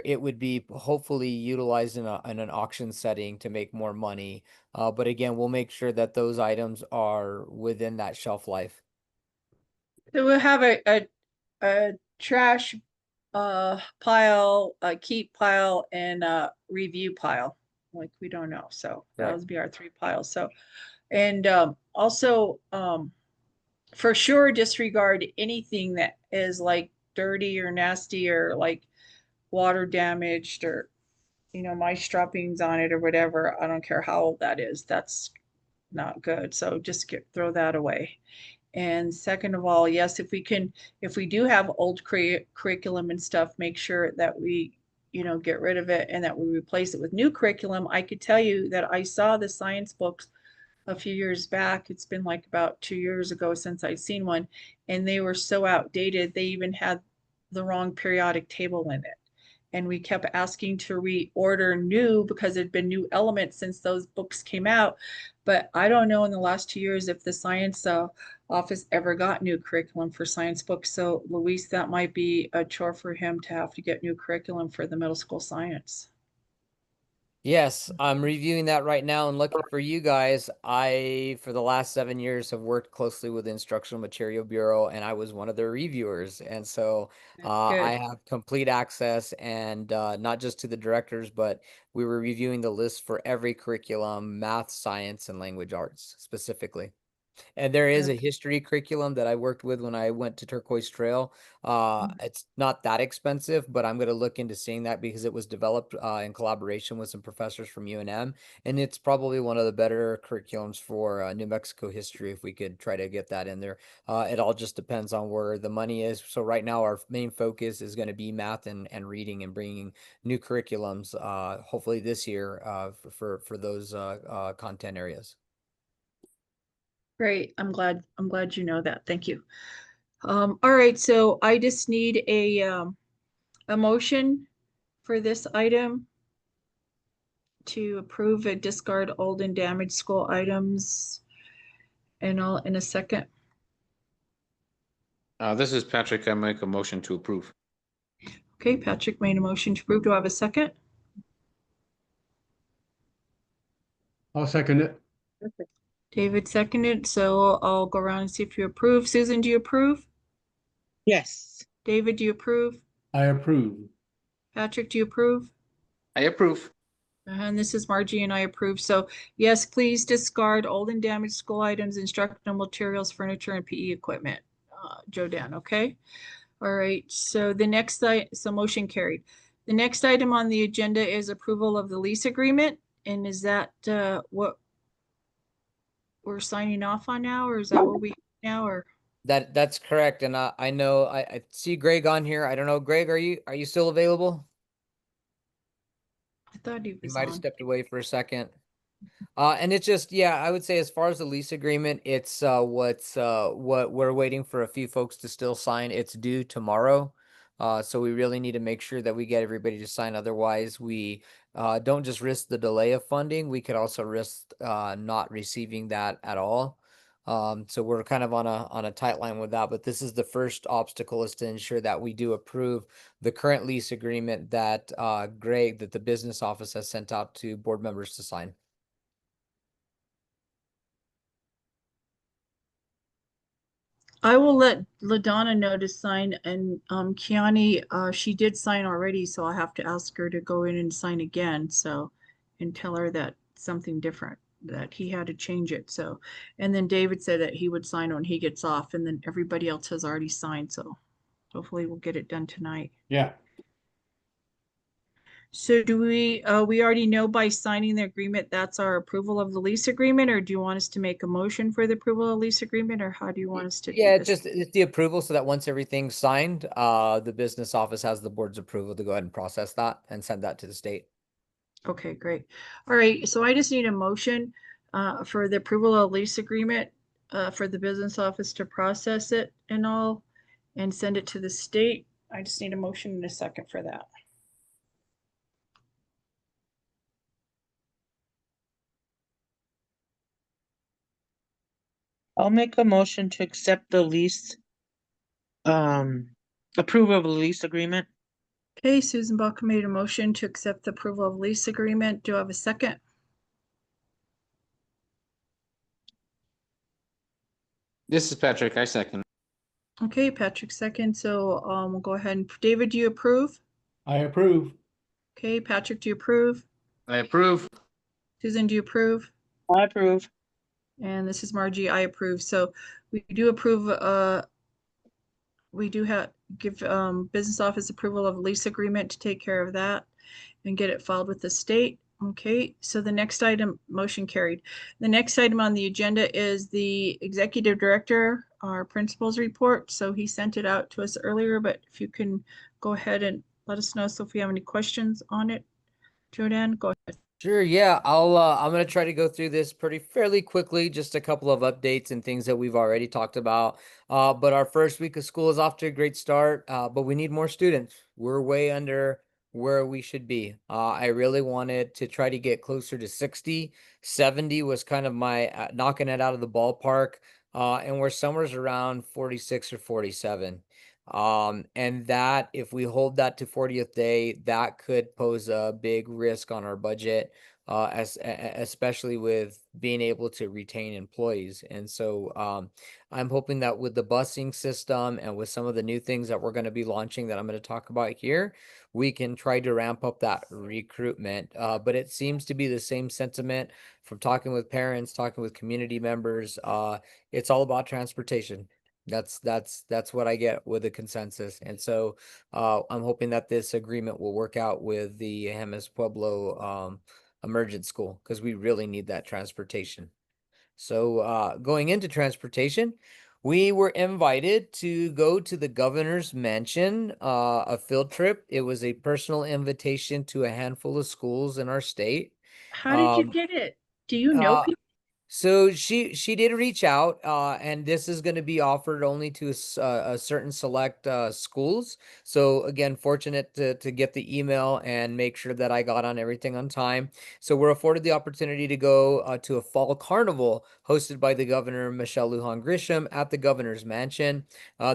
it would be hopefully utilized in an auction setting to make more money. But again, we'll make sure that those items are within that shelf life. So we'll have a trash pile, a keep pile, and a review pile. Like we don't know. So Right. those be our 3 piles. So and also for sure disregard anything that is like dirty or nasty or like water damaged or mice droppings on it or whatever. I don't care how old that is. That's not good. So just throw that away. And second of all, yes, if we do have old curriculum and stuff, make sure that we, get rid of it and that we replace it with new curriculum. I could tell you that I saw the science books a few years back. It's been like about 2 years ago since I'd seen one, and they were so outdated. They even had the wrong periodic table in it. And we kept asking to reorder new because there'd been new elements since those books came out. But I don't know in the last 2 years if the science office ever got new curriculum for science books. So Luis, that might be a chore for him to have to get new curriculum for the middle school science. Yes, I'm reviewing that right now and looking for you guys. For the last 7 years, have worked closely with the Instructional Material Bureau, and I was one of their reviewers. And so I Good. have complete access, and not just to the directors, but we were reviewing the list for every curriculum, math, science, and language arts specifically. And there is a history curriculum that I worked with when I went to Turquoise Trail. It's not that expensive, but I'm going to look into seeing that because it was developed in collaboration with some professors from UNM, and it's probably one of the better curriculums for New Mexico history if we could try to get that in there. It all just depends on where the money is. So right now our main focus is going to be math and reading and bringing new curriculums, hopefully this year for those content areas. Great. I'm glad you know that. Thank you. All right, so I just need a motion for this item to approve and discard old and damaged school items. And I'll in a second. This is Patrick. I make a motion to approve. Okay, Patrick made a motion to approve. Do I have a second? I'll second it. David seconded, so I'll go around and see if you approve. Susan, do you approve? Yes. David, do you approve? I approve. Patrick, do you approve? I approve. And this is Margie and I approve. So yes, please discard old and damaged school items, instructional materials, furniture, and PE equipment. Jodan, okay? All right, so so motion carried. The next item on the agenda is approval of the lease agreement. And is that what we're signing off on now, or is that what we now, or? That's correct, and I know I see Greg on here. I don't know, Greg, are you still available? thought he He was might have on. stepped away for a second. And it's just, yeah, I would say as far as the lease agreement, it's what we're waiting for a few folks to still sign. It's due tomorrow. So we really need to make sure that we get everybody to sign. Otherwise, we don't just risk the delay of funding, we could also risk not receiving that at all. So we're kind of on a tight line with that, but this is the first obstacle, is to ensure that we do approve the current lease agreement that Greg, that the business office has sent out to board members to sign. I will let LaDonna know to sign, and Kiani, she did sign already, so I'll have to ask her to go in and sign again, so, and tell her that something different, that he had to change it, so. And then David said that he would sign when he gets off, and then everybody else has already signed, so hopefully we'll get it done tonight. Yeah, So do we already know by signing the agreement, that's our approval of the lease agreement, or do you want us to make a motion for the approval of lease agreement, or how do you want us to do Yeah, this? it's the approval, so that once everything's signed, the business office has the board's approval to go ahead and process that and send that to the state. Okay, great. All right, so I just need a motion for the approval of lease agreement for the business office to process it and all and send it to the state. I just need a motion and a second for that. I'll make a motion to accept the lease, approval of the lease agreement. Okay, Susan Buck made a motion to accept the approval of lease agreement. Do I have a second? This is Patrick. I second. Okay, Patrick second. So we'll go ahead and David, do you approve? I approve. Okay, Patrick, do you approve? I approve. Susan, do you approve? I approve. And this is Margie, I approve. So we do approve, we do have, give business office approval of lease agreement to take care of that and get it filed with the state. Okay, so the next item, motion carried. The next item on the agenda is the executive director, our principal's report. So he sent it out to us earlier, but if you can go ahead and let us know. So if we have any questions on it, Jordan, go ahead. Sure, yeah. I'm gonna try to go through this fairly quickly, just a couple of updates and things that we've already talked about. But our first week of school is off to a great start, but we need more students. We're way under where we should be. I really wanted to try to get closer to 60. 70 was kind of my knocking it out of the ballpark. And we're somewhere around 46 or 47. And that, if we hold that to 40th day, that could pose a big risk on our budget, especially with being able to retain employees. And so I'm hoping that with the busing system and with some of the new things that we're going to be launching that I'm going to talk about here, we can try to ramp up that recruitment. But it seems to be the same sentiment from talking with parents, talking with community members. It's all about transportation. That's what I get with the consensus. And so I'm hoping that this agreement will work out with the Jemez Pueblo emergent school, because we really need that transportation. So going into transportation, we were invited to go to the governor's mansion, a field trip. It was a personal invitation to a handful of schools in our state. How did you Um, get it? Do you know uh, people? So she did reach out, and this is going to be offered only to a certain select schools. So again, fortunate to get the email and make sure that I got on everything on time. So we're afforded the opportunity to go to a fall carnival hosted by the governor, Michelle Lujan Grisham, at the governor's mansion.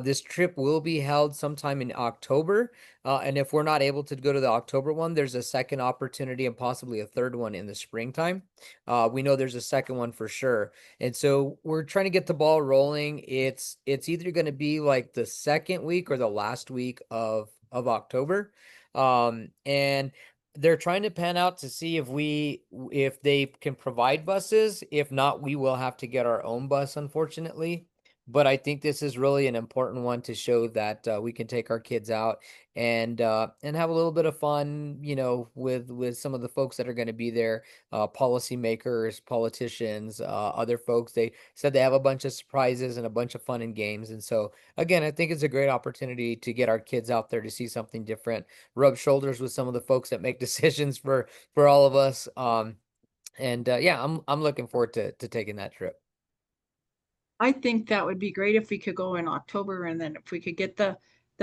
This trip will be held sometime in October. And if we're not able to go to the October one, there's a second opportunity and possibly a third one in the springtime. We know there's a second one for sure. And so we're trying to get the ball rolling. It's either going to be like the second week or the last week of October. And they're trying to pan out to see if they can provide buses. If not, we will have to get our own bus, unfortunately. but I think this is really an important one to show that we can take our kids out and have a little bit of fun, you know, with some of the folks that are going to be there, policymakers, politicians, other folks. They said they have a bunch of surprises and a bunch of fun and games, and so again, I think it's a great opportunity to get our kids out there to see something different, rub shoulders with some of the folks that make decisions for all of us. And yeah, I'm looking forward to taking that trip. I think that would be great if we could go in October, and then if we could get the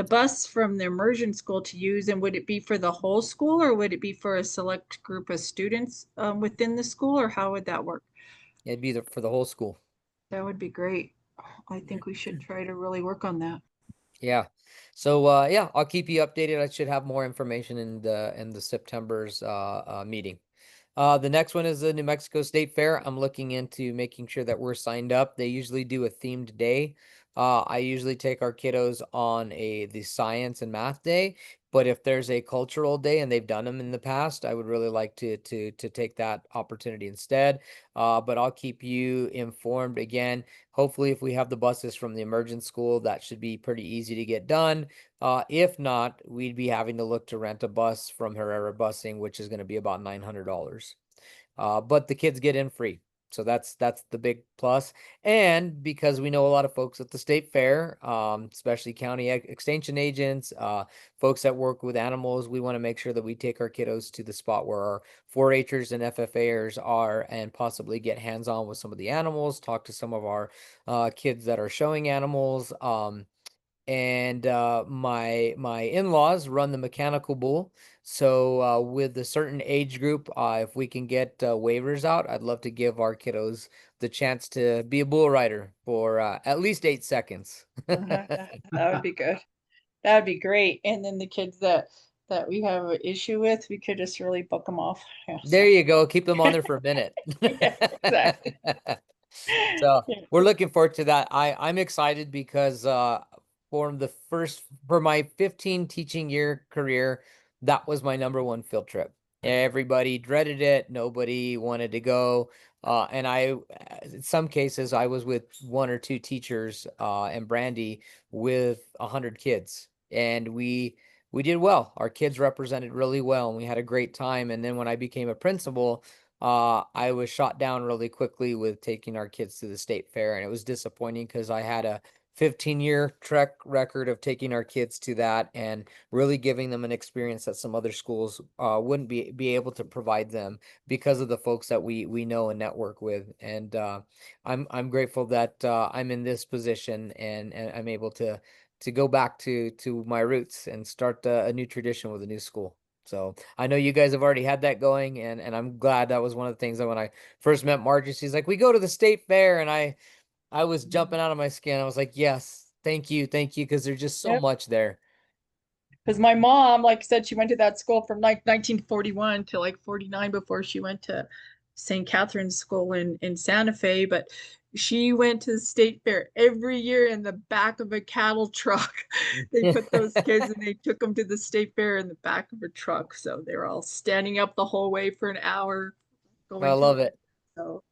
bus from the immersion school to use. And would it be for the whole school, or would it be for a select group of students within the school, or how would that work? It'd be for the whole school. That would be great. I think we should try to really work on that. Yeah. So yeah, I'll keep you updated. I should have more information in the September's meeting. The next one is the New Mexico State Fair. I'm looking into making sure that we're signed up. They usually do a themed day. I usually take our kiddos on the science and math day, but if there's a cultural day and they've done them in the past, I would really like to take that opportunity instead. But I'll keep you informed again. Hopefully, if we have the buses from the emergent school, that should be pretty easy to get done. If not, we'd be having to look to rent a bus from Herrera Busing, which is going to be about $900. But the kids get in free. So that's the big plus. And because we know a lot of folks at the state fair, especially county extension agents, folks that work with animals, we want to make sure that we take our kiddos to the spot where our 4-Hers and FFAers are and possibly get hands-on with some of the animals, talk to some of our kids that are showing animals. And my in-laws run the mechanical bull, so with a certain age group, if we can get waivers out, I'd love to give our kiddos the chance to be a bull rider for at least 8 seconds. That would be good. That would be great. And then the kids that we have an issue with, we could just really book them off. Yeah, There you go, keep them on there for a minute. yeah, exactly. So Yeah. we're looking forward to that. I'm excited because for my 15 teaching year career, that was my number one field trip. Everybody dreaded it. Nobody wanted to go. And in some cases, I was with one or two teachers, and Brandy with 100 kids, and we did well. Our kids represented really well, and we had a great time. And then when I became a principal, I was shot down really quickly with taking our kids to the state fair, and it was disappointing because I had a 15-year track record of taking our kids to that and really giving them an experience that some other schools wouldn't be able to provide them because of the folks that we know and network with. And I'm grateful that I'm in this position and I'm able to go back to my roots and start a new tradition with a new school. So I know you guys have already had that going, and I'm glad. That was one of the things that when I first met Margie, she's like, "We go to the state fair," and I was jumping out of my skin. I was like, "Yes, thank you, because there's just so Yep. much there." Because my mom, like I said, she went to that school from like 1941 to like 49 before she went to St. Catherine's School in Santa Fe. But she went to the state fair every year in the back of a cattle truck. They put those kids and they took them to the state fair in the back of a truck. So they were all standing up the whole way for an hour I going love to it. it. So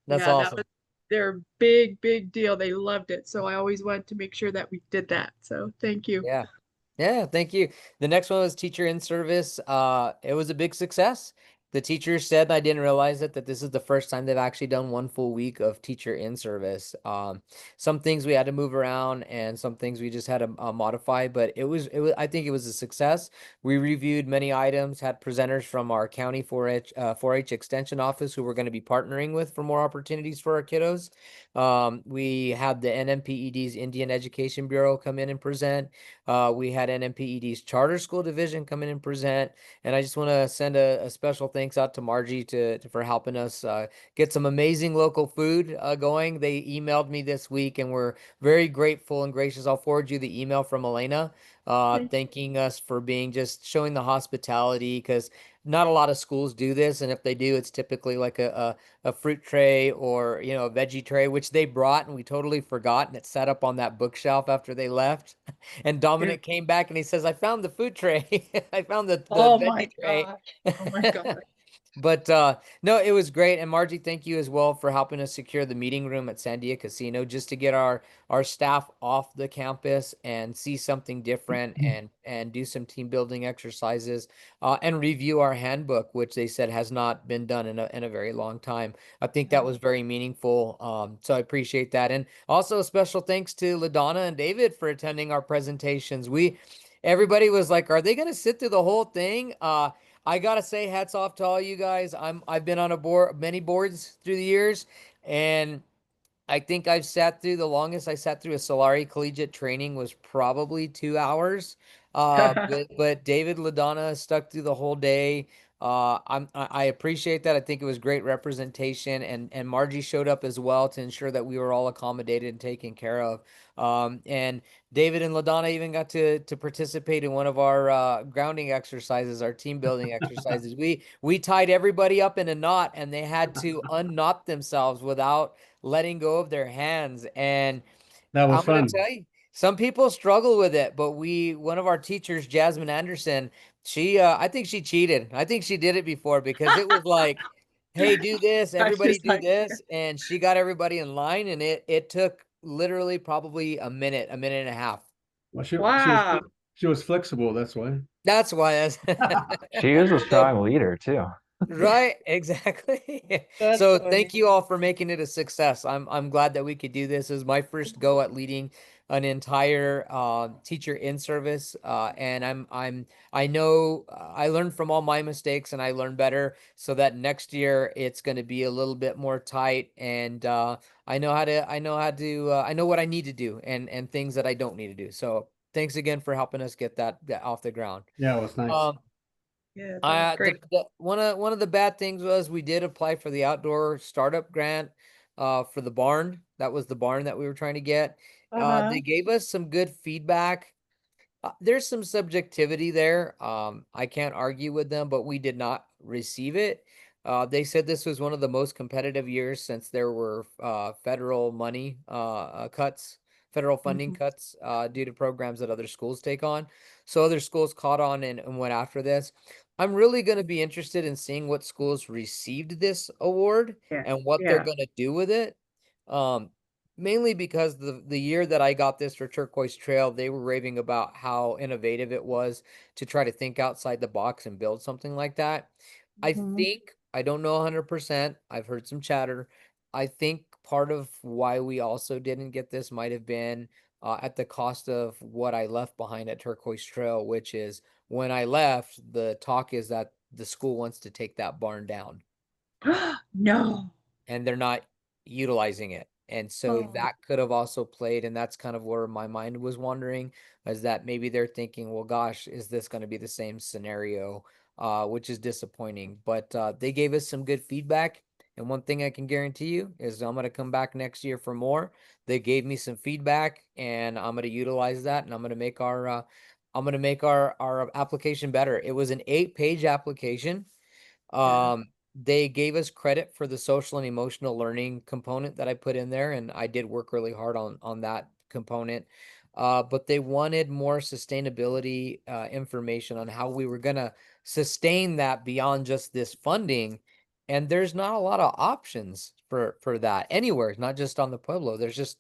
That's yeah, that awesome. was their big deal. They loved it. So I always wanted to make sure that we did that. So thank you. Yeah. Yeah, thank you. The next one was teacher in service. It was a big success. The teacher said, I didn't realize it, that this is the first time they've actually done one full week of teacher in service. Some things we had to move around and some things we just had to modify, but I think it was a success. We reviewed many items, had presenters from our county 4-H extension office who we're going to be partnering with for more opportunities for our kiddos. We had the NMPED's Indian Education Bureau come in and present. We had NMPED's Charter School Division come in and present, and I just want to send a special thanks out to Margie for helping us get some amazing local food going. They emailed me this week, and we're very grateful and gracious. I'll forward you the email from Elena, thanking us for just showing the hospitality, because not a lot of schools do this, and if they do, it's typically like a fruit tray or a veggie tray, which they brought, and we totally forgot, and it sat up on that bookshelf after they left. And Dominic came back and he says, "I found the food tray. I found the Oh my veggie tray." gosh. Oh my gosh. But no, it was great. And Margie, thank you as well for helping us secure the meeting room at Sandia Casino just to get our staff off the campus and see something different and do some team building exercises and review our handbook, which they said has not been done in a very long time. I think that was very meaningful. So I appreciate that. And also a special thanks to LaDonna and David for attending our presentations. Everybody was like, are they going to sit through the whole thing? I gotta say, hats off to all you guys. I've been on a board, many boards through the years, and I think I've sat through the longest I sat through a Solari collegiate training was probably 2 hours. But David LaDonna stuck through the whole day. I appreciate that. I think it was great representation, and Margie showed up as well to ensure that we were all accommodated and taken care of. And David and LaDonna even got to participate in one of our grounding exercises, our team building exercises. We tied everybody up in a knot, and they had to unknot themselves without letting go of their hands. And That was I'm gonna fun. tell you, some people struggle with it, but one of our teachers, Jasmine Anderson, I think she cheated. I think she did it before because it was like, hey, do this, everybody She's do like, this, and she got everybody in line, and it took literally probably a minute and a half. Well, wow. she was flexible. That's why. That's why She is a so strong leader too. right, exactly. That's So funny. thank you all for making it a success. I'm glad that we could do this. This is my first go at leading an entire teacher in service, and I know I learned from all my mistakes and I learned better, so that next year it's going to be a little bit more tight, and I know what I need to do and things that I don't need to do. So thanks again for helping us get that off the ground. Yeah, it was nice. Um, Yeah, that was great. one of the bad things was we did apply for the outdoor startup grant for the barn. That was the barn that we were trying to get. Uh-huh. They gave us some good feedback. There's some subjectivity there. I can't argue with them, but we did not receive it. They said this was one of the most competitive years since there were federal money cuts, federal funding Mhm. cuts due to programs that other schools take on. So other schools caught on and went after this. I'm really going to be interested in seeing what schools received this award Yeah. and what they're Yeah. going to do with it. Um, Mainly because the year that I got this for Turquoise Trail, they were raving about how innovative it was to try to think outside the box and build something like that. Mhm. I don't know 100%. I've heard some chatter. I think part of why we also didn't get this might have been at the cost of what I left behind at Turquoise Trail, which is when I left, the talk is that the school wants to take that barn down No. and they're not utilizing it. And so Oh. that could have also played, and that's kind of where my mind was wondering, is that maybe they're thinking, well, gosh, is this going to be the same scenario? Which is disappointing. But they gave us some good feedback. And one thing I can guarantee you is I'm going to come back next year for more. They gave me some feedback, and I'm going to utilize that, and I'm going to make our application better. It was an 8-page application. Yeah. They gave us credit for the social and emotional learning component that I put in there, and I did work really hard on that component. But they wanted more sustainability information on how we were gonna sustain that beyond just this funding. And there's not a lot of options for that anywhere, not just on the Pueblo. There's just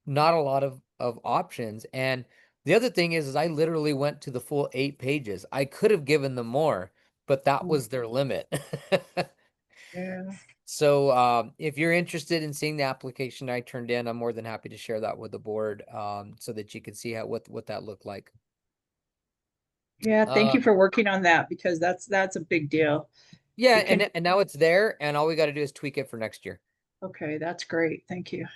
not a lot of options. And the other thing is I literally went to the full 8 pages. I could have given them more, but that was their limit. Yeah. So if you're interested in seeing the application I turned in, I'm more than happy to share that with the board so that you can see what that looked like. Yeah. Thank Uh, you for working on that because that's a big deal. yeah, It can, and now it's there, and all we got to do is tweak it for next year. okay, that's great. Thank you.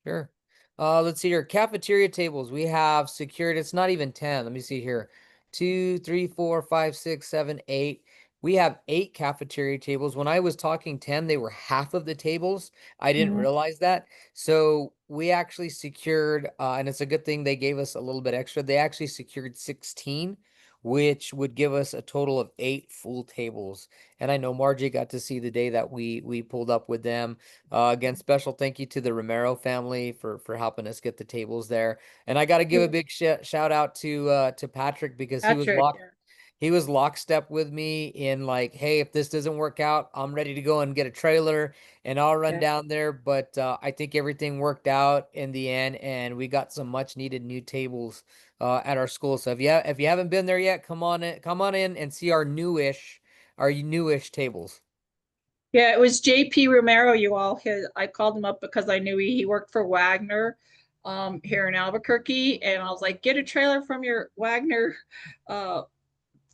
Sure. Let's see here. Cafeteria tables. We have secured. It's not even 10. Let me see here. 2, 3, 4, 5, 6, 7, 8. We have 8 cafeteria tables. When I was talking 10, they were half of the tables. I didn't Mhm. realize that. So we actually secured, and it's a good thing they gave us a little bit extra. They actually secured 16, which would give us a total of 8 full tables. And I know Margie got to see the day that we pulled up with them. Again, special thank you to the Romero family for helping us get the tables there. And I got to give a big shout out to Patrick because Patrick. Yeah. he was lockstep with me in like, hey, if this doesn't work out, I'm ready to go and get a trailer and I'll run Yeah. down there. But I think everything worked out in the end, and we got some much needed new tables at our school. So if you haven't been there yet, come on in and see our newish tables. Yeah, it was JP Romero, you all. I called him up because I knew he worked for Wagner here in Albuquerque. And I was like, get a trailer from your Wagner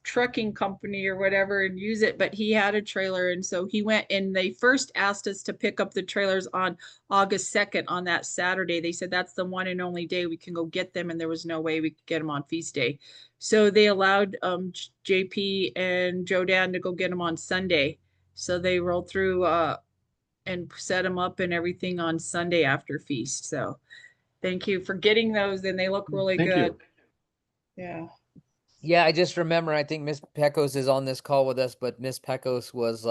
trucking company or whatever and use it. But he had a trailer. And so he went, and they first asked us to pick up the trailers on August 2nd on that Saturday. They said that's the one and only day we can go get them. And there was no way we could get them on feast day. So they allowed JP and Joe Dan to go get them on Sunday. So they rolled through and set them up and everything on Sunday after feast. So thank you for getting those, and they look really Thank good. you. Yeah. Yeah, I just remember, I think Miss Pecos is on this call with us, but Miss Pecos was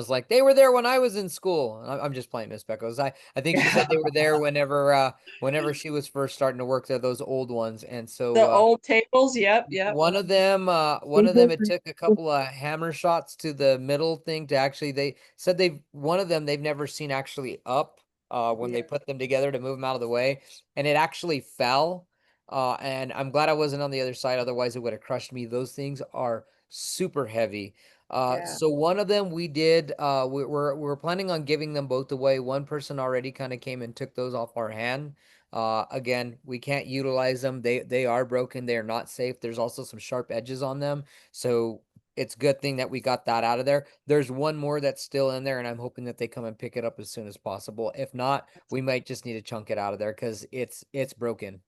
like, they were there when I was in school. And I'm just playing Miss Pecos. I think she said they were there whenever she was first starting to work there, those old ones. And so The old tables, yep. one of them it took a couple of hammer shots to the middle thing to actually, they said they've never seen actually up when they Yeah. put them together to move them out of the way, and it actually fell. And I'm glad I wasn't on the other side, otherwise it would have crushed me. Those things are super heavy. Yeah. So one of them we did, we're planning on giving them both away. One person already kind of came and took those off our hand. Again, we can't utilize them. They are broken. They are not safe. There's also some sharp edges on them. So it's a good thing that we got that out of there. There's one more that's still in there, and I'm hoping that they come and pick it up as soon as possible. If not, we might just need to chunk it out of there because it's broken.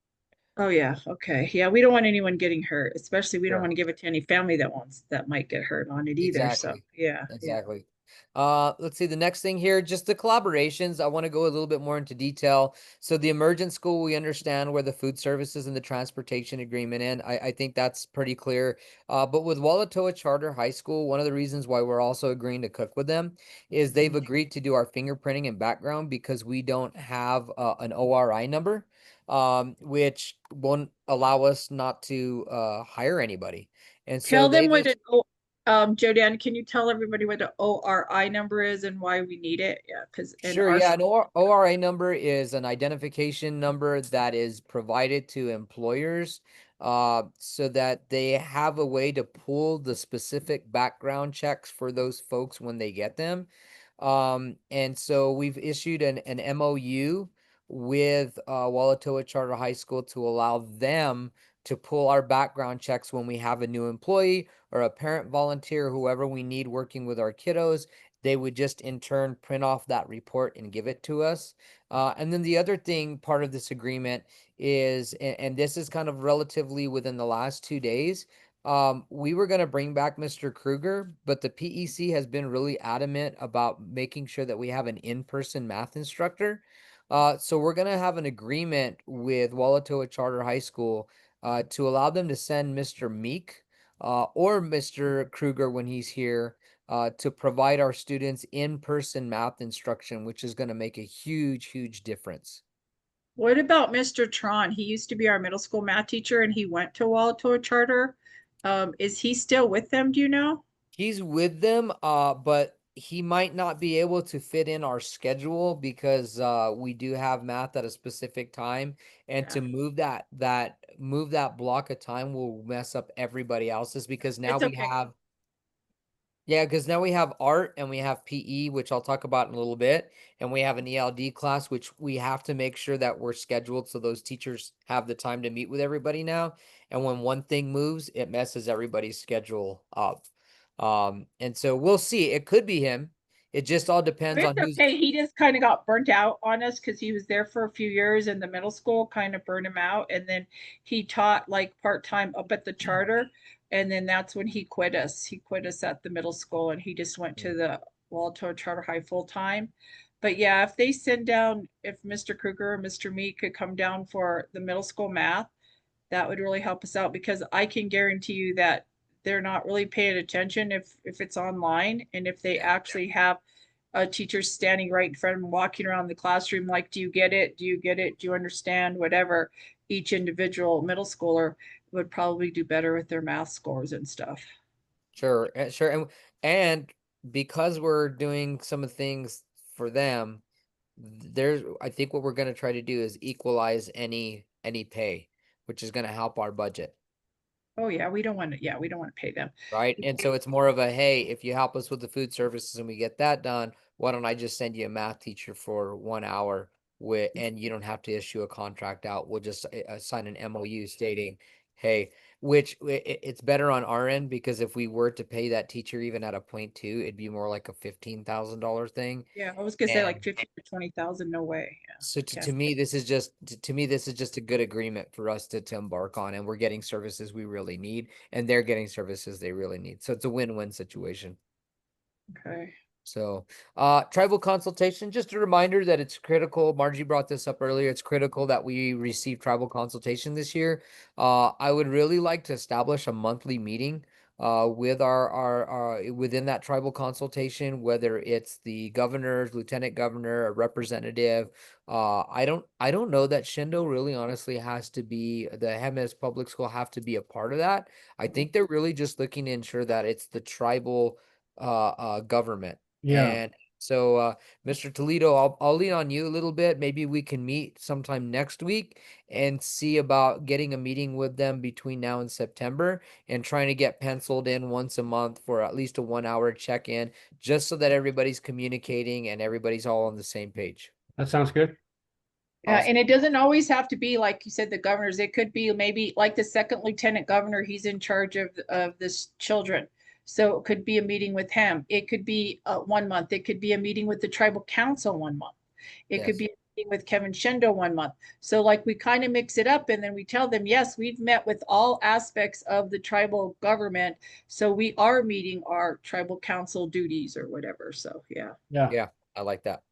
Oh yeah. Okay. Yeah, we don't want anyone getting hurt, especially we don't Sure. want to give it to any family that might get hurt on it either. So Exactly. yeah. Exactly. Let's see the next thing here, just the collaborations. I want to go a little bit more into detail. So the emergent school, we understand where the food services and the transportation agreement in. I think that's pretty clear. But with Walatoa Charter High School, one of the reasons why we're also agreeing to cook with them is they've agreed to do our fingerprinting and background because we don't have an ORI number, which won't allow us not to hire anybody. And so Tell them they've what Jodan, can you tell everybody what the ORI number is and why we need it? Yeah, because in Sure, our yeah, an ORA number is an identification number that is provided to employers so that they have a way to pull the specific background checks for those folks when they get them. And so we've issued an MOU with Walatoa Charter High School to allow them to pull our background checks when we have a new employee or a parent volunteer, whoever we need working with our kiddos. They would just in turn print off that report and give it to us. And then the other thing, part of this agreement is, and this is kind of relatively within the last 2 days, we were going to bring back Mr. Kruger, but the PEC has been really adamant about making sure that we have an in-person math instructor. So we're going to have an agreement with Walatoa Charter High School to allow them to send Mr. Meek or Mr. Kruger when he's here to provide our students in-person math instruction, which is going to make a huge, huge difference. What about Mr. Tron? He used to be our middle school math teacher and he went to Walatoa Charter. Is he still with them? Do you know? He's with them, but he might not be able to fit in our schedule because we do have math at a specific time, and to Yeah. move that block of time will mess up everybody else's because now It's we okay. have. Yeah, because now we have art and we have PE, which I'll talk about in a little bit, and we have an ELD class, which we have to make sure that we're scheduled so those teachers have the time to meet with everybody now. And when one thing moves, it messes everybody's schedule up. And so we'll see. It could be him. It just all depends on It's who's. okay. He just kind of got burnt out on us because he was there for a few years in the middle school, kind of burned him out. And then he taught like part-time up at the charter. And then that's when he quit us. He quit us at the middle school and he just went to the Walter Charter High full-time. But yeah, if they send down, if Mr. Kruger or Mr. Meek could come down for the middle school math, that would really help us out because I can guarantee you that they're not really paying attention if it's online and if they Yeah. actually have a teacher standing right in front of them walking around the classroom like, do you get it, do you get it, do you understand, whatever, each individual middle schooler, would probably do better with their math scores and stuff. Sure, sure, and because we're doing some of the things for them, I think what we're going to try to do is equalize any pay, which is going to help our budget. Oh yeah, we don't want to. Yeah, we don't want to pay them. Right. And so it's more of a, hey, if you help us with the food services and we get that done, why don't I just send you a math teacher for 1 hour and you don't have to issue a contract out. We'll just sign an MOU stating, hey, it's better on our end, because if we were to pay that teacher even at a 0.2, it'd be more like a $15,000 thing. Yeah, I was gonna say like And 50 to 20,000. No way. Yeah. so to, Can't- to me, this is just this is just a good agreement for us to embark on, and we're getting services we really need, and they're getting services they really need. So it's a win-win situation. Okay. So, tribal consultation, just a reminder that it's critical. Margie brought this up earlier. It's critical that we receive tribal consultation this year. I would really like to establish a monthly meeting with our within that tribal consultation, whether it's the governor, lieutenant governor, a representative. I don't know that Shindo really honestly has to be, the Hemis Public School have to be a part of that. I think they're really just looking to ensure that it's the tribal government. Yeah, And so, Mr. Toledo, I'll lean on you a little bit. Maybe we can meet sometime next week and see about getting a meeting with them between now and September, and trying to get penciled in once a month for at least a 1 hour check-in, just so that everybody's communicating and everybody's all on the same page. that sounds good. Yeah, Awesome. and it doesn't always have to be like you said, the governors. It could be maybe like the second lieutenant governor. He's in charge of this children, so it could be a meeting with him. It could be 1 month. It could be a meeting with the tribal council 1 month. It could Yes. be a meeting with Kevin Shendo 1 month. So like we kind of mix it up, and then we tell them, yes, we've met with all aspects of the tribal government, so we are meeting our tribal council duties or whatever. So yeah. Yeah, Yeah, I like that.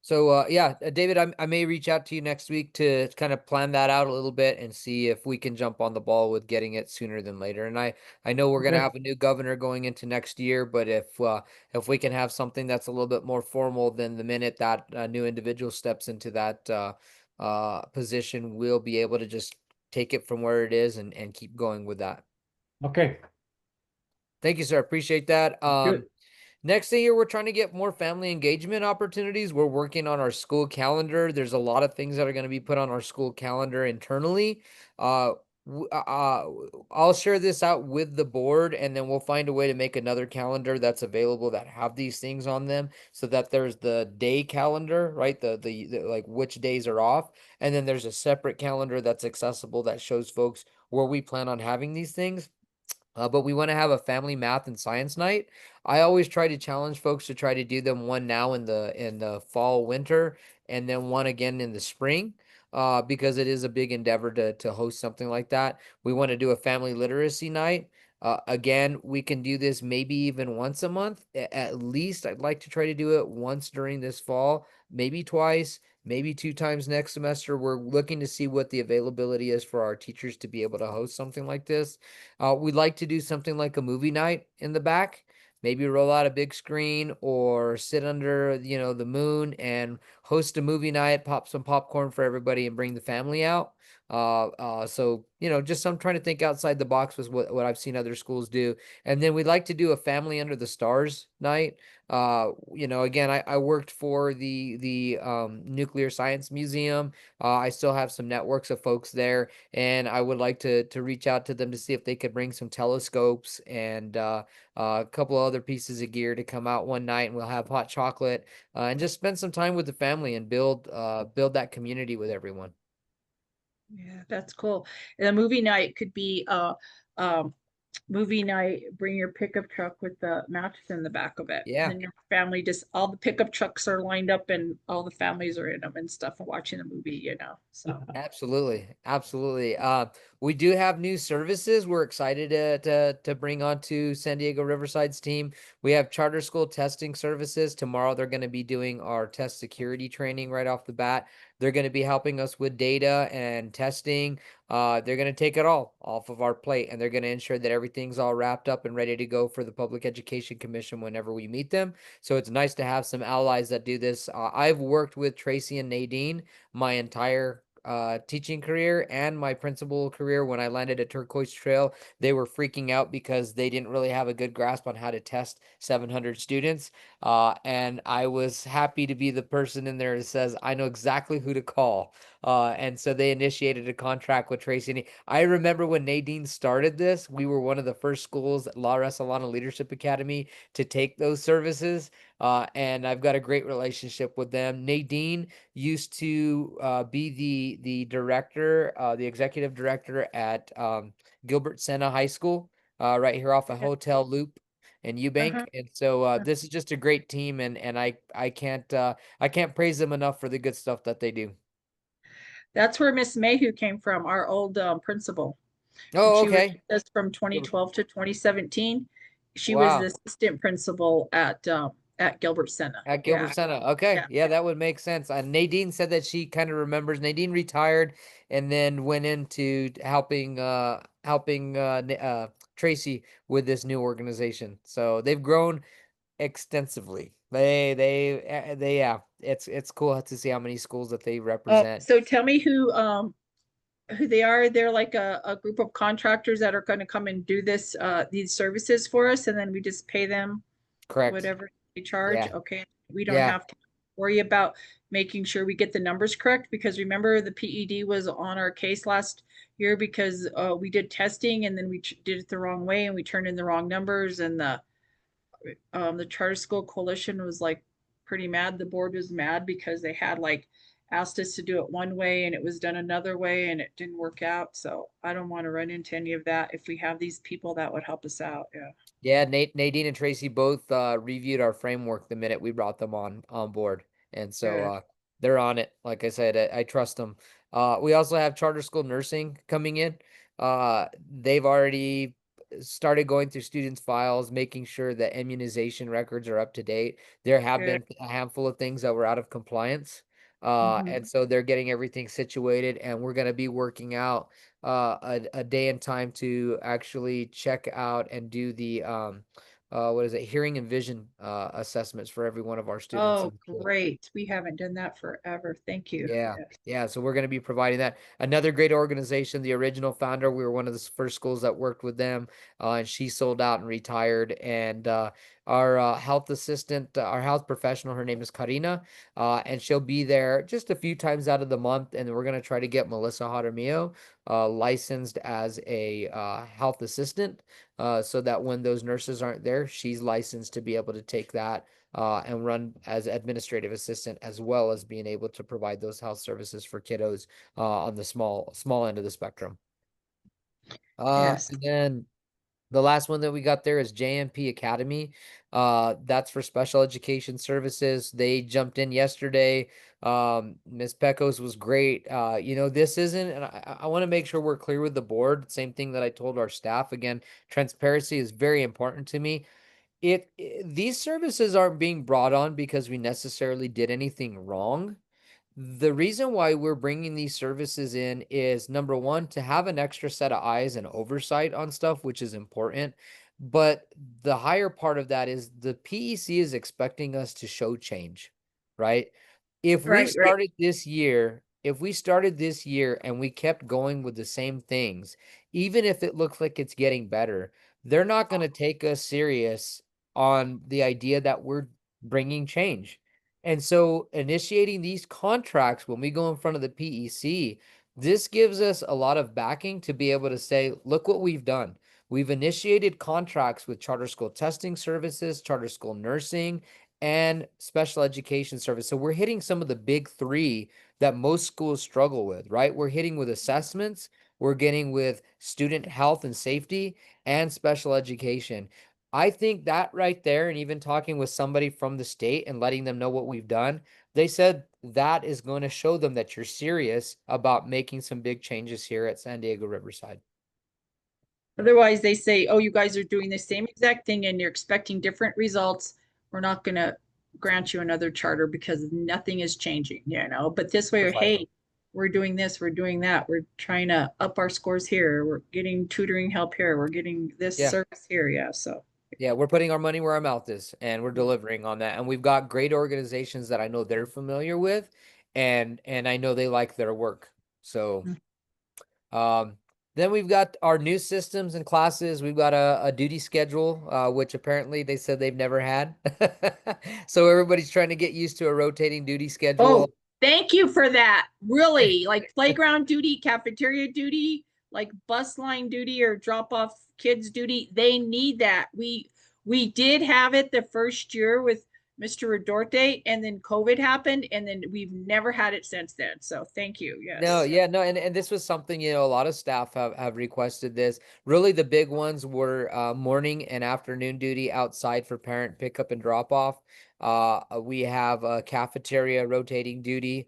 So, yeah, David, I may reach out to you next week to kind of plan that out a little bit and see if we can jump on the ball with getting it sooner than later. And I know we're gonna Okay. have a new governor going into next year, but if we can have something that's a little bit more formal, then the minute that new individual steps into that position, we'll be able to just take it from where it is and keep going with that. Okay, Thank you, sir. Appreciate that. good. Next thing here, we're trying to get more family engagement opportunities. We're working on our school calendar. There's a lot of things that are going to be put on our school calendar internally. Uh, I'll share this out with the board, and then we'll find a way to make another calendar that's available that have these things on them, so that there's the day calendar, right? The like which days are off, and then there's a separate calendar that's accessible that shows folks where we plan on having these things. But we want to have a family math and science night. I always try to challenge folks to try to do them one now in the fall, winter, and then one again in the spring, because it is a big endeavor to host something like that. We want to do a family literacy night. Again, we can do this maybe even once a month. At least I'd like to try to do it once during this fall, maybe twice, maybe 2 times next semester. We're looking to see what the availability is for our teachers to be able to host something like this. We'd like to do something like a movie night in the back. Maybe roll out a big screen or sit under, the moon and host a movie night, pop some popcorn for everybody and bring the family out. So, just I'm trying to think outside the box with what I've seen other schools do. And then we'd like to do a family under the stars night. Again, I worked for the Nuclear Science Museum. I still have some networks of folks there, and I would like to reach out to them to see if they could bring some telescopes and a couple of other pieces of gear to come out one night, and we'll have hot chocolate and just spend some time with the family and build that community with everyone. Yeah, that's cool. And a movie night could be um movie night, bring your pickup truck with the mattress in the back of it. Yeah. And your family, just all the pickup trucks are lined up and all the families are in them and stuff and watching the movie. So Absolutely. Absolutely. We do have new services we're excited to bring on to San Diego Riverside's team. We have charter school testing services. Tomorrow they're going to be doing our test security training right off the bat. They're going to be helping us with data and testing. They're going to take it all off of our plate, and they're going to ensure that everything's all wrapped up and ready to go for the Public Education Commission whenever we meet them. So it's nice to have some allies that do this. I've worked with Tracy and Nadine my entire teaching career and my principal career when I landed at Turquoise Trail. They were freaking out because they didn't really have a good grasp on how to test 700 students. And I was happy to be the person in there that says, I know exactly who to call. And so they initiated a contract with Tracy. And I remember when Nadine started this, we were one of the first schools at La Resolana Leadership Academy to take those services. And I've got a great relationship with them. Nadine used to be the director, the executive director at Gilbert Senna High School, right here off a Hotel Loop in Eubank. Uh-huh. And so this is just a great team, and I can't praise them enough for the good stuff that they do. That's where Miss Mayhew came from, our old principal. And Oh, she was okay. with us from 2012 to 2017. She was the Wow. assistant principal at Gilbert Senna. At Yeah, Gilbert Senna. Okay. yeah. Yeah, that would make sense. Nadine said that she kind of remembers. Nadine retired and then went into helping Tracy with this new organization. So they've grown extensively. Yeah, it's cool to see how many schools that they represent. So tell me who they are. They're like a group of contractors that are going to come and do these services for us, and then we just pay them Correct. whatever they charge. Yeah. Okay. We don't Yeah. have to worry about making sure we get the numbers correct, because remember the PED was on our case last year because we did testing and then we did it the wrong way and we turned in the wrong numbers, and the Charter School Coalition was like pretty mad. The board was mad because they had like asked us to do it one way and it was done another way and it didn't work out. So I don't want to run into any of that. If we have these people that would help us out. Yeah. Yeah, Nadine and Tracy both reviewed our framework the minute we brought them on board, and so Good. they're on it. Like I said, I trust them. We also have charter school nursing coming in. They've already started going through students' files, making sure that immunization records are up to date. There have Good. been a handful of things that were out of compliance, Mhm. and so they're getting everything situated, and we're going to be working out a day and time to actually check out and do the what is it, hearing and vision assessments for every one of our students. Oh, great. We haven't done that forever. Thank you. Yeah. Yes. Yeah. So we're going to be providing that. Another great organization, the original founder, we were one of the first schools that worked with them, and she sold out and retired. And our health assistant, our health professional, her name is Karina, and she'll be there just a few times out of the month. And we're going to try to get Melissa Jaramillo licensed as a health assistant, so that when those nurses aren't there, she's licensed to be able to take that and run as administrative assistant, as well as being able to provide those health services for kiddos on the small end of the spectrum. Yes. And then the last one that we got there is JMP Academy. That's for special education services. They jumped in yesterday. Ms. Pecos was great. This isn't, and I want to make sure we're clear with the board. Same thing that I told our staff. Again, transparency is very important to me. These services aren't being brought on because we necessarily did anything wrong. The reason why we're bringing these services in is, number one, to have an extra set of eyes and oversight on stuff, which is important. But the higher part of that is the PEC is expecting us to show change, right? If we Right. started this year, and we kept going with the same things, even if it looks like it's getting better, they're not going to take us serious on the idea that we're bringing change. And so initiating these contracts when we go in front of the PEC, this gives us a lot of backing to be able to say, look what we've done. We've initiated contracts with charter school testing services, charter school nursing, and special education service. So we're hitting some of the big three that most schools struggle with, right? We're hitting with assessments, we're getting with student health and safety, and special education. I think that right there, and even talking with somebody from the state and letting them know what we've done, they said that is going to show them that you're serious about making some big changes here at San Diego Riverside. Otherwise, they say, oh, you guys are doing the same exact thing and you're expecting different results. We're not going to grant you another charter because nothing is changing, But this way, hey, we're doing this, we're doing that. We're trying to up our scores here. We're getting tutoring help here. We're getting this service here. Yeah. So. Yeah, we're putting our money where our mouth is, and we're delivering on that. And we've got great organizations that I know they're familiar with, and I know they like their work. So, Mm. then we've got our new systems and classes. We've got a duty schedule, which apparently they said they've never had. So everybody's trying to get used to a rotating duty schedule. Oh, thank you for that. Really, like playground duty, cafeteria duty, like bus line duty or drop off kids duty. They need that. We did have it the first year with Mr. Redorte, and then COVID happened, and then we've never had it since then. So thank you. No, Yes. yeah, no, and this was something, a lot of staff have requested this. Really, the big ones were morning and afternoon duty outside for parent pickup and drop off. We have a cafeteria rotating duty.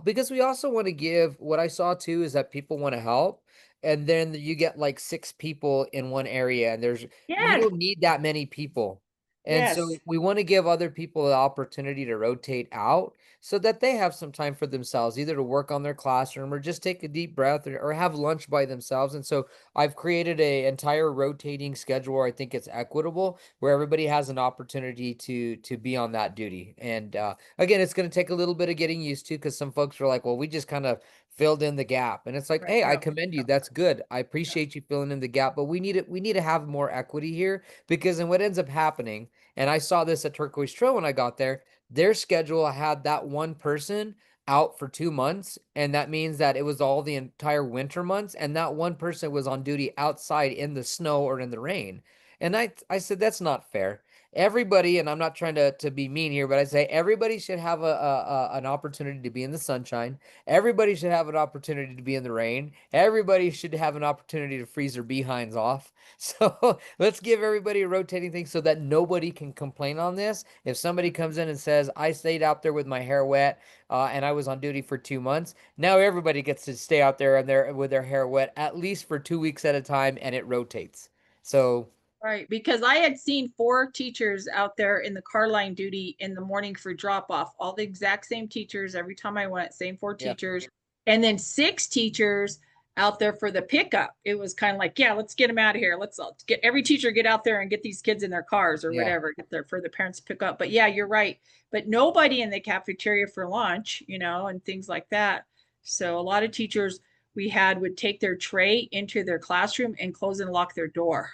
Because we also want to give, what I saw too is that people want to help, and then you get like 6 people in one area, and you Yes. don't need that many people. And so Yes. we want to give other people the opportunity to rotate out so that they have some time for themselves, either to work on their classroom or just take a deep breath or have lunch by themselves. And so I've created a entire rotating schedule where I think it's equitable, where everybody has an opportunity to be on that duty. And again, it's going to take a little bit of getting used to, because some folks are like, well, we just kind of filled in the gap. And it's like, Right, hey, I yeah. commend you. That's good. I appreciate you filling in the gap, but we need to have more equity here, because then what ends up happening, and I saw this at Turquoise Trail when I got there, their schedule had that one person out for 2 months, and that means that it was all the entire winter months, and that one person was on duty outside in the snow or in the rain. And I said, that's not fair. Everybody, and I'm not trying to be mean here, but I say everybody should have an opportunity to be in the sunshine. Everybody should have an opportunity to be in the rain. Everybody should have an opportunity to freeze their behinds off. So let's give everybody a rotating thing so that nobody can complain on this. If somebody comes in and says, I stayed out there with my hair wet, and I was on duty for 2 months, now everybody gets to stay out there and with their hair wet at least for 2 weeks at a time, and it rotates. So Right, because I had seen 4 teachers out there in the car line duty in the morning for drop off, all the exact same teachers every time I went, same 4 yeah. teachers, and then 6 teachers out there for the pickup. It was kind of like, yeah, let's get them out of here. Let's get every teacher get out there and get these kids in their cars or Yeah. whatever, get there for the parents to pick up. But yeah, you're right. But nobody in the cafeteria for lunch, and things like that. So a lot of teachers we had would take their tray into their classroom and close and lock their door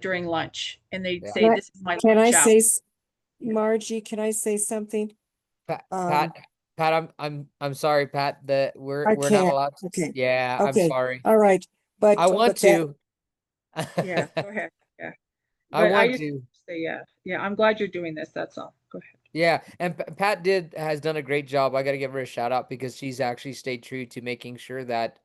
during lunch, and they'd Yeah. say, this is my Can I lunch hour. say, Margie, can I say something? Pat, Um, Pat, I'm sorry, Pat, that we're I not can't. allowed to. Okay. Yeah, I'm Okay. sorry. All right. But I want but that, to. Yeah, go ahead. Yeah. I But I want just to. say, yeah, I'm glad you're doing this. That's all. Go ahead. Yeah, and Pat has done a great job. I got to give her a shout out, because she's actually stayed true to making sure that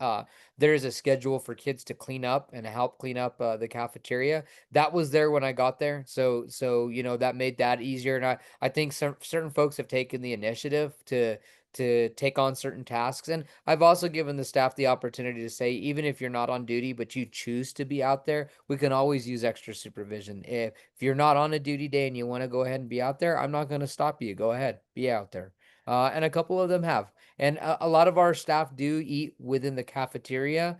there is a schedule for kids to clean up and help clean up the cafeteria. That was there when I got there, so that made that easier. And I think certain folks have taken the initiative to take on certain tasks. And I've also given the staff the opportunity to say, even if you're not on duty but you choose to be out there, we can always use extra supervision. If you're not on a duty day and you want to go ahead and be out there, I'm not going to stop you. Go ahead, be out there. And a couple of them have. And a lot of our staff do eat within the cafeteria.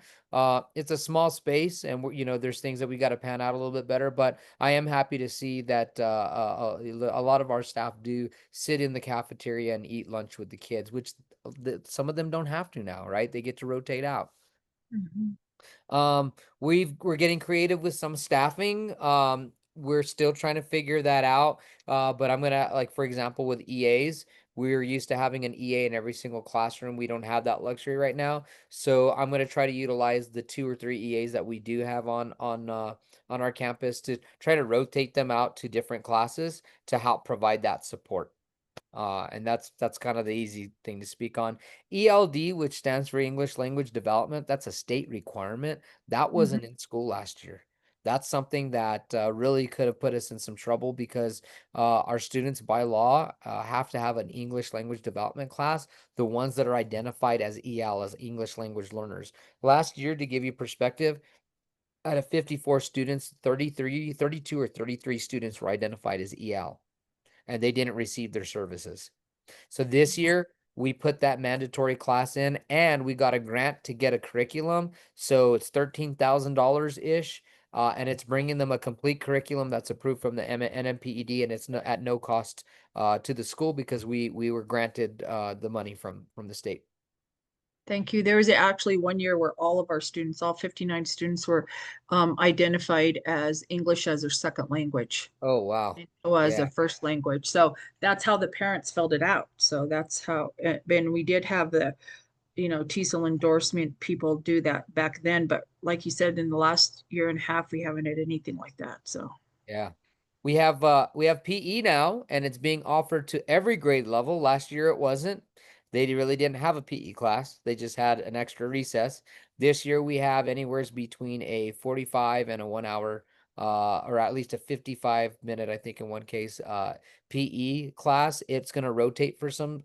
It's a small space, and there's things that we got to pan out a little bit better. But I am happy to see that a lot of our staff do sit in the cafeteria and eat lunch with the kids, which some of them don't have to now, right? They get to rotate out. We're getting creative with some staffing. We're still trying to figure that out. But I'm gonna, like, for example, with EAs, we're used to having an EA in every single classroom. We don't have that luxury right now. So I'm gonna try to utilize the 2 or 3 EAs that we do have on our campus to try to rotate them out to different classes to help provide that support. And that's kind of the easy thing to speak on. ELD, which stands for English Language Development, that's a state requirement. That wasn't in school last year. That's something that really could have put us in some trouble, because our students by law have to have an English language development class, the ones that are identified as EL, as English language learners. Last year, to give you perspective, out of 54 students, 32 or 33 students were identified as EL, and they didn't receive their services. So this year we put that mandatory class in, and we got a grant to get a curriculum. So it's $13,000 ish. And it's bringing them a complete curriculum that's approved from the NMPED, and it's at no cost to the school, because we were granted the money from the state. Thank you. There was actually one year where all of our students, all 59 students were identified as English as their second language. Oh, wow. As Yeah. a first language. So that's how the parents filled it out. So that's how, and we did have the, TESOL endorsement people do that back then. But like you said, in the last year and a half, we haven't had anything like that. So Yeah. We have PE now, and it's being offered to every grade level. Last year it wasn't. They really didn't have a PE class. They just had an extra recess. This year we have anywhere between a 45 and a 1 hour, or at least a 55-minute, I think in one case, PE class. It's going to rotate for some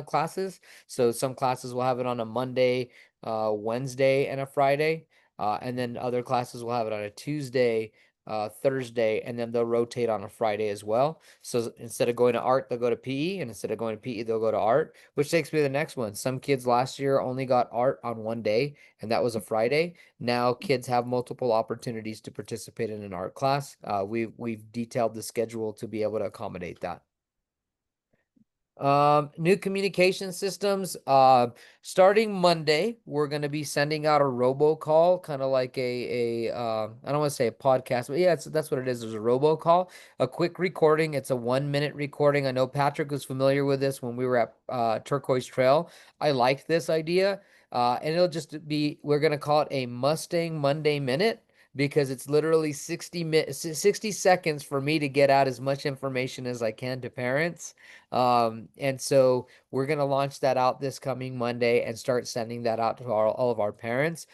classes. So some classes will have it on a Monday, Wednesday, and a Friday. And then other classes will have it on a Tuesday, Thursday, and then they'll rotate on a Friday as well. So instead of going to art, they'll go to PE, and instead of going to PE, they'll go to art, which takes me to the next one. Some kids last year only got art on one day, and that was a Friday. Now kids have multiple opportunities to participate in an art class. We've detailed the schedule to be able to accommodate that. New communication systems. Starting Monday, we're going to be sending out a robocall, kind of like I don't want to say a podcast, but yeah, that's what it is. There's a robocall, a quick recording. It's a 1-minute recording. I know Patrick was familiar with this when we were at Turquoise Trail. I liked this idea. And it'll just be, we're going to call it a Mustang Monday Minute, because it's literally 60 seconds for me to get out as much information as I can to parents. And so we're going to launch that out this coming Monday and start sending that out to all of our parents.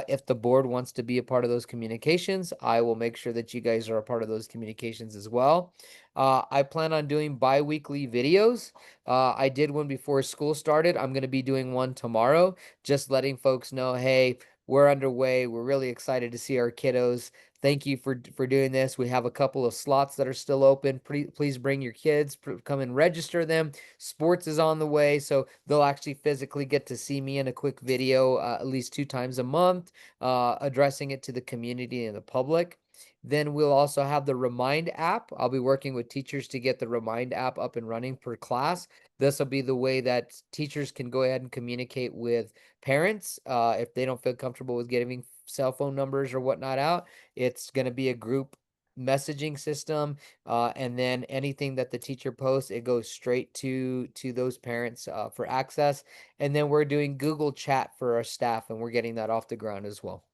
If the board wants to be a part of those communications, I will make sure that you guys are a part of those communications as well. I plan on doing bi-weekly videos. I did one before school started. I'm going to be doing one tomorrow, just letting folks know, hey, we're underway. We're really excited to see our kiddos. Thank you for doing this. We have a couple of slots that are still open. Please bring your kids, come and register them. Sports is on the way, so they'll actually physically get to see me in a quick video at least 2 times a month, addressing it to the community and the public. Then we'll also have the Remind app. I'll be working with teachers to get the Remind app up and running per class. This will be the way that teachers can go ahead and communicate with parents if they don't feel comfortable with giving cell phone numbers or whatnot out. It's going to be a group messaging system, and then anything that the teacher posts, it goes straight to those parents for access. And then we're doing Google Chat for our staff, and we're getting that off the ground as well.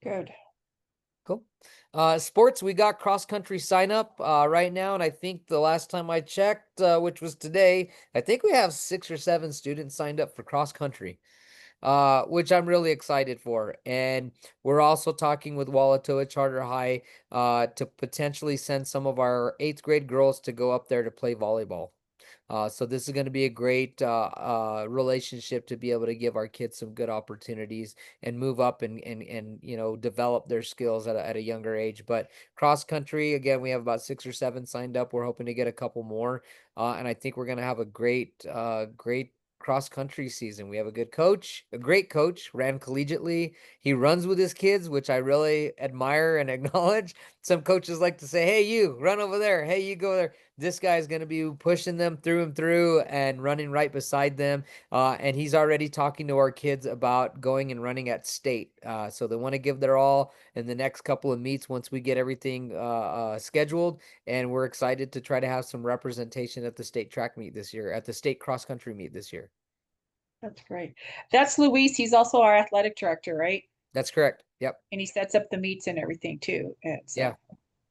good. Cool. Sports, we got cross country sign up right now, and I think the last time I checked, which was today, I think we have 6 or 7 students signed up for cross country, which I'm really excited for. And we're also talking with Walatoa Charter High to potentially send some of our 8th grade girls to go up there to play volleyball. So this is going to be a great relationship to be able to give our kids some good opportunities and move up and develop their skills at a younger age. But cross country, again, we have about 6 or 7 signed up. We're hoping to get a couple more, and I think we're going to have a great cross country season. We have a good coach, a great coach, ran collegiately. He runs with his kids, which I really admire and acknowledge. Some coaches like to say, hey, you run over there. Hey, you go there. This guy is going to be pushing them through and through and running right beside them. And he's already talking to our kids about going and running at state. So they want to give their all in the next couple of meets once we get everything scheduled. And we're excited to try to have some representation at the state track meet this year, at the state cross country meet this year. That's great. That's Luis. He's also our athletic director, right? That's correct. Yep. And he sets up the meets and everything too. And so. Yeah.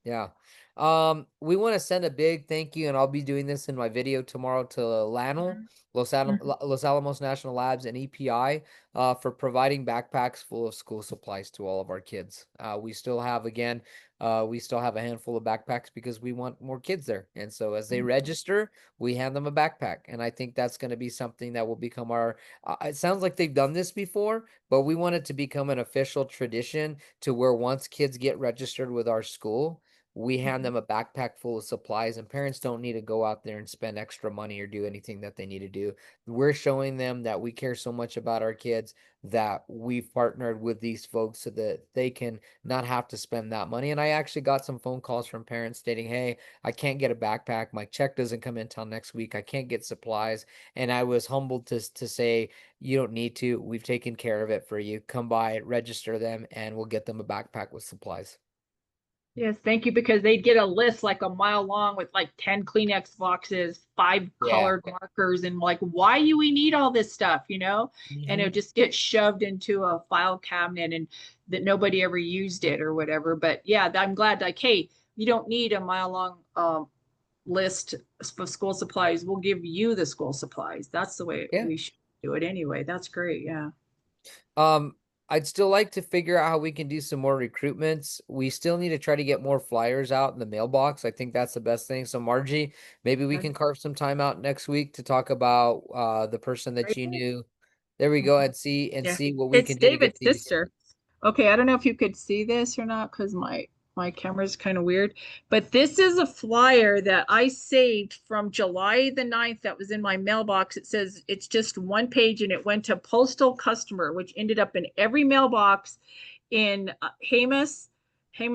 Yeah. We want to send a big thank you, and I'll be doing this in my video tomorrow, to LANL, Los Alamos National Labs, and EPI for providing backpacks full of school supplies to all of our kids. We still have a handful of backpacks because we want more kids there. And so as they register, we hand them a backpack. And I think that's going to be something that will become our, it sounds like they've done this before, but we want it to become an official tradition to where once kids get registered with our school, we hand them a backpack full of supplies, and parents don't need to go out there and spend extra money or do anything that they need to do. We're showing them that we care so much about our kids that we've partnered with these folks so that they can not have to spend that money. And I actually got some phone calls from parents stating, hey, I can't get a backpack. My check doesn't come in until next week. I can't get supplies. And I was humbled to say, you don't need to. We've taken care of it for you. Come by, register them, and we'll get them a backpack with supplies. Yes, thank you, because they'd get a list like a mile long with like 10 Kleenex boxes, 5 colored markers, and like, why do we need all this stuff, you know? And it would just get shoved into a file cabinet and that nobody ever used it or whatever. But yeah, I'm glad, like, hey, you don't need a mile long list of school supplies. We'll give you the school supplies. That's the way Yeah. we should do it anyway. That's great. Yeah. I'd still like to figure out how we can do some more recruitments. We still need to try to get more flyers out in the mailbox. I think that's the best thing. So Margie, maybe we can carve some time out next week to talk about the person that you knew. There we go, and see Yeah. what we It's can do to get David's these. sister. Okay, I don't know if you could see this or not because my camera's kind of weird, but this is a flyer that I saved from July the 9th that was in my mailbox. It says it's just one page and it went to postal customer, which ended up in every mailbox in Jemez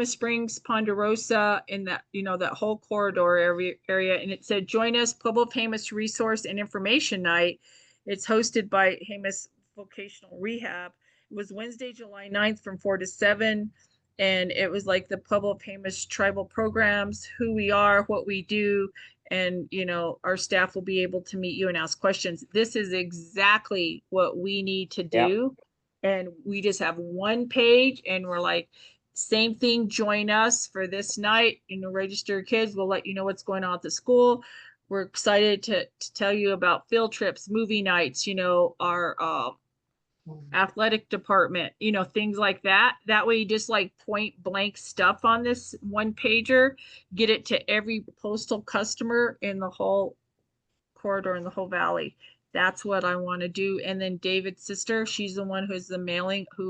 Springs, Ponderosa, in that, you know, that whole corridor area. And it said, join us, Pueblo Jemez Resource and Information Night. It's hosted by Jemez Vocational Rehab. It was Wednesday, July 9th from 4 to 7. And it was like the Pueblo Jemez tribal programs, who we are, what we do. And, you know, our staff will be able to meet you and ask questions. This is exactly what we need to do. And we just have one page and we're like, same thing, join us for this night. You know, register kids. We'll let you know what's going on at the school. We're excited to tell you about field trips, movie nights, you know, our athletic department, you know, things like that. That way you just like point blank stuff on this one pager, get it to every postal customer in the whole corridor in the whole valley. That's what I want to do. And then David's sister, she's the one who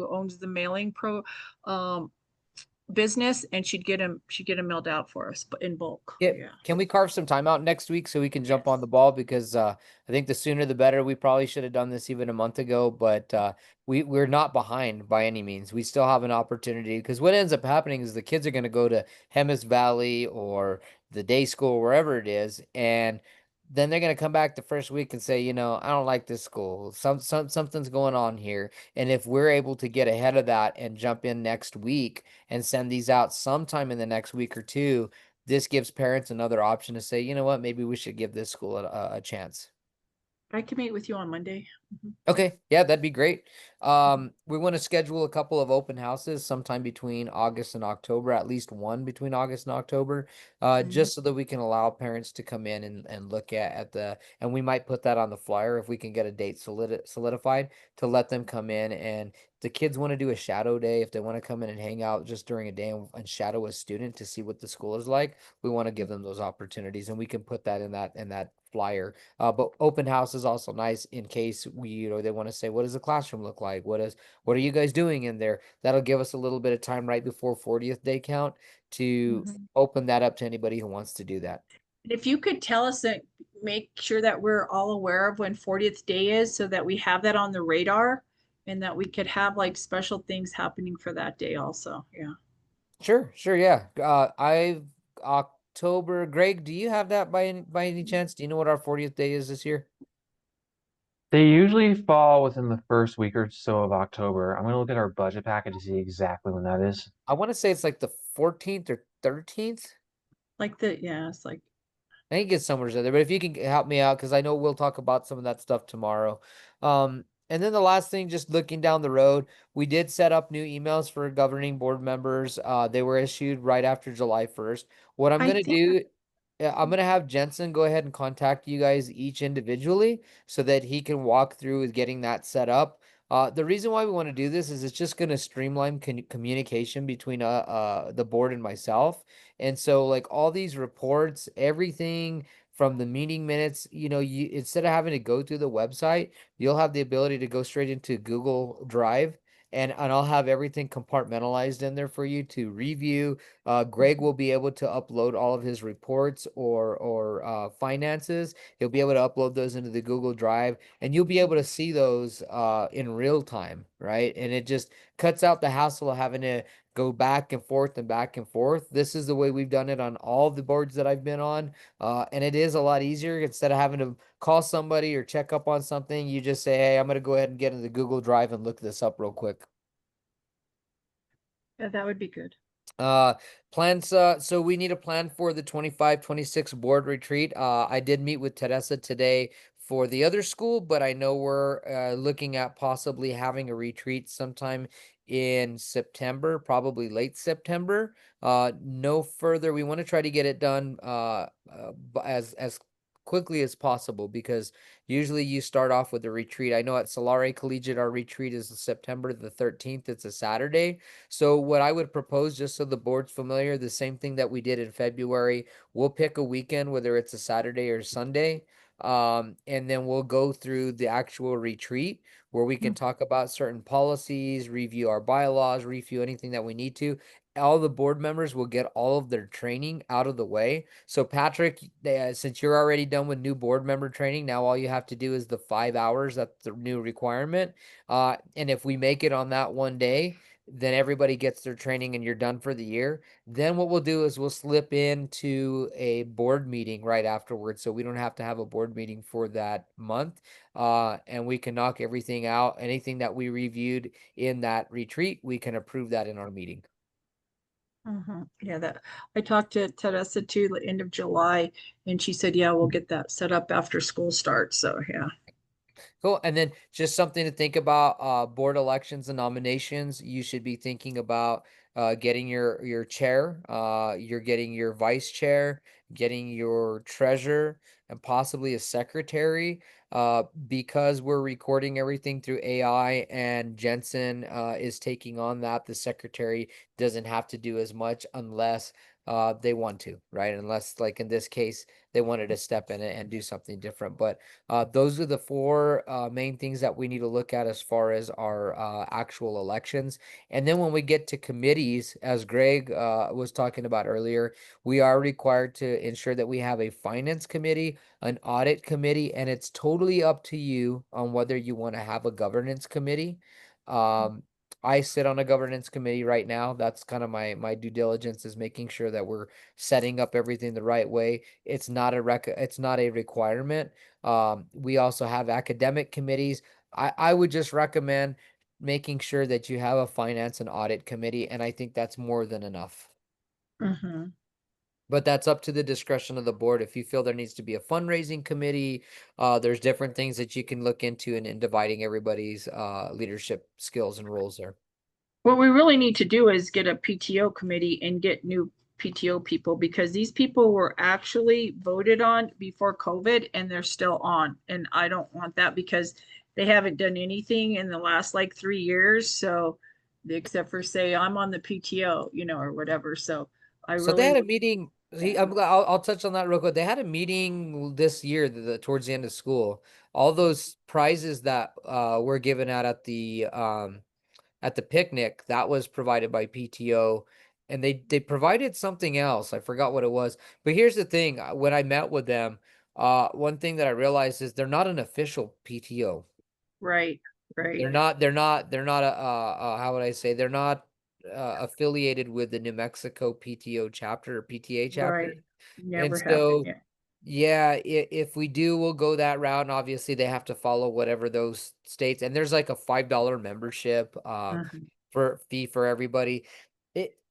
owns the mailing business, and she'd get them mailed out for us, but in bulk. Yeah. Can we carve some time out next week so we can jump on the ball? Because I think the sooner the better. We probably should have done this even a month ago, but we're not behind by any means. We still have an opportunity, because what ends up happening is the kids are going to go to Jemez Valley or the day school, wherever it is, and then they're going to come back the first week and say, you know, I don't like this school. Something's going on here. And if we're able to get ahead of that and jump in next week and send these out sometime in the next week or two, this gives parents another option to say, you know what, maybe we should give this school a chance. I can meet with you on Monday. Okay, yeah, that'd be great. We want to schedule a couple of open houses sometime between August and October, at least one between August and October, just so that we can allow parents to come in and look at and we might put that on the flyer if we can get a date solidified, to let them come in. And the kids want to do a shadow day, if they want to come in and hang out just during a day and shadow a student to see what the school is like, we want to give them those opportunities, and we can put that in that flyer. But open house is also nice in case they want to say, what does the classroom look like? What are you guys doing in there? That'll give us a little bit of time right before 40th day count to open that up to anybody who wants to do that. If you could tell us that, make sure that we're all aware of when 40th day is, so that we have that on the radar and that we could have like special things happening for that day also. Yeah. Sure, yeah. October. Greg, do you have that by any chance? Do you know what our 40th day is this year? They usually fall within the first week or so of October. I'm going to look at our budget packet to see exactly when that is. I want to say it's like the 14th or 13th. It's like, I think it's somewhere there, but if you can help me out, because I know we'll talk about some of that stuff tomorrow. And then the last thing, just looking down the road, we did set up new emails for governing board members. They were issued right after July 1st. What I'm going to do, I'm going to have Jensen go ahead and contact you guys each individually so that he can walk through with getting that set up. The reason why we want to do this is it's just going to streamline communication between the board and myself. And so like all these reports, everything from the meeting minutes, you instead of having to go through the website, you'll have the ability to go straight into Google Drive and I'll have everything compartmentalized in there for you to review. Greg will be able to upload all of his reports or finances. He'll be able to upload those into the Google Drive, and you'll be able to see those in real time, right? And it just cuts out the hassle of having to go back and forth and back and forth. This is the way we've done it on all the boards that I've been on. And it is a lot easier. Instead of having to call somebody or check up on something, you just say, hey, I'm going to go ahead and get into the Google Drive and look this up real quick. Yeah, that would be good. Plans, so we need a plan for the 25-26 board retreat. I did meet with Teresa today for the other school, but I know we're looking at possibly having a retreat sometime in September, probably late September. No further. We want to try to get it done as quickly as possible, because usually you start off with a retreat. I know at Solare Collegiate our retreat is September the 13th. It's a Saturday. So what I would propose, just so the board's familiar, the same thing that we did in February, we'll pick a weekend, whether it's a Saturday or Sunday. And then we'll go through the actual retreat where we can talk about certain policies, review our bylaws, review anything that we need to. All the board members will get all of their training out of the way. So Patrick, since you're already done with new board member training, now all you have to do is the 5 hours. That's the new requirement. And if we make it on that one day, then everybody gets their training and you're done for the year. Then what we'll do is we'll slip into a board meeting right afterwards. So we don't have to have a board meeting for that month. And we can knock everything out. Anything that we reviewed in that retreat, we can approve that in our meeting. Yeah, that I talked to Teresa too, the end of July, and she said, yeah, we'll get that set up after school starts. So yeah. Cool. And then just something to think about, board elections and nominations. You should be thinking about getting your chair, you're getting your vice chair, getting your treasurer, and possibly a secretary. Because we're recording everything through AI and Jensen is taking on that, the secretary doesn't have to do as much unless they want to, right? Unless, like in this case, they wanted to step in it and do something different. But those are the four main things that we need to look at as far as our actual elections. And then when we get to committees, as Greg was talking about earlier, we are required to ensure that we have a finance committee, an audit committee, and it's totally up to you on whether you want to have a governance committee. I sit on a governance committee right now. That's kind of my due diligence, is making sure that we're setting up everything the right way. It's not a requirement. We also have academic committees. I would just recommend making sure that you have a finance and audit committee, and I think that's more than enough. But that's up to the discretion of the board. If you feel there needs to be a fundraising committee, there's different things that you can look into in dividing everybody's leadership skills and roles there. What we really need to do is get a PTO committee and get new PTO people, because these people were actually voted on before COVID and they're still on. And I don't want that, because they haven't done anything in the last like 3 years. So except for say I'm on the PTO, you know, or whatever. So I So really they had a would- meeting. I'll touch on that real quick. They had a meeting this year, towards the end of school. All those prizes that were given out at the picnic, that was provided by PTO, and they provided something else. I forgot what it was. But here's the thing: when I met with them, one thing that I realized is they're not an official PTO. right, right, They're not a how would I say? They're not affiliated with the New Mexico PTO chapter or PTA chapter. right. Never And have been so, yet. yeah, if we do, we'll go that route. And obviously, they have to follow whatever those states. And there's like a $5 membership for fee for everybody.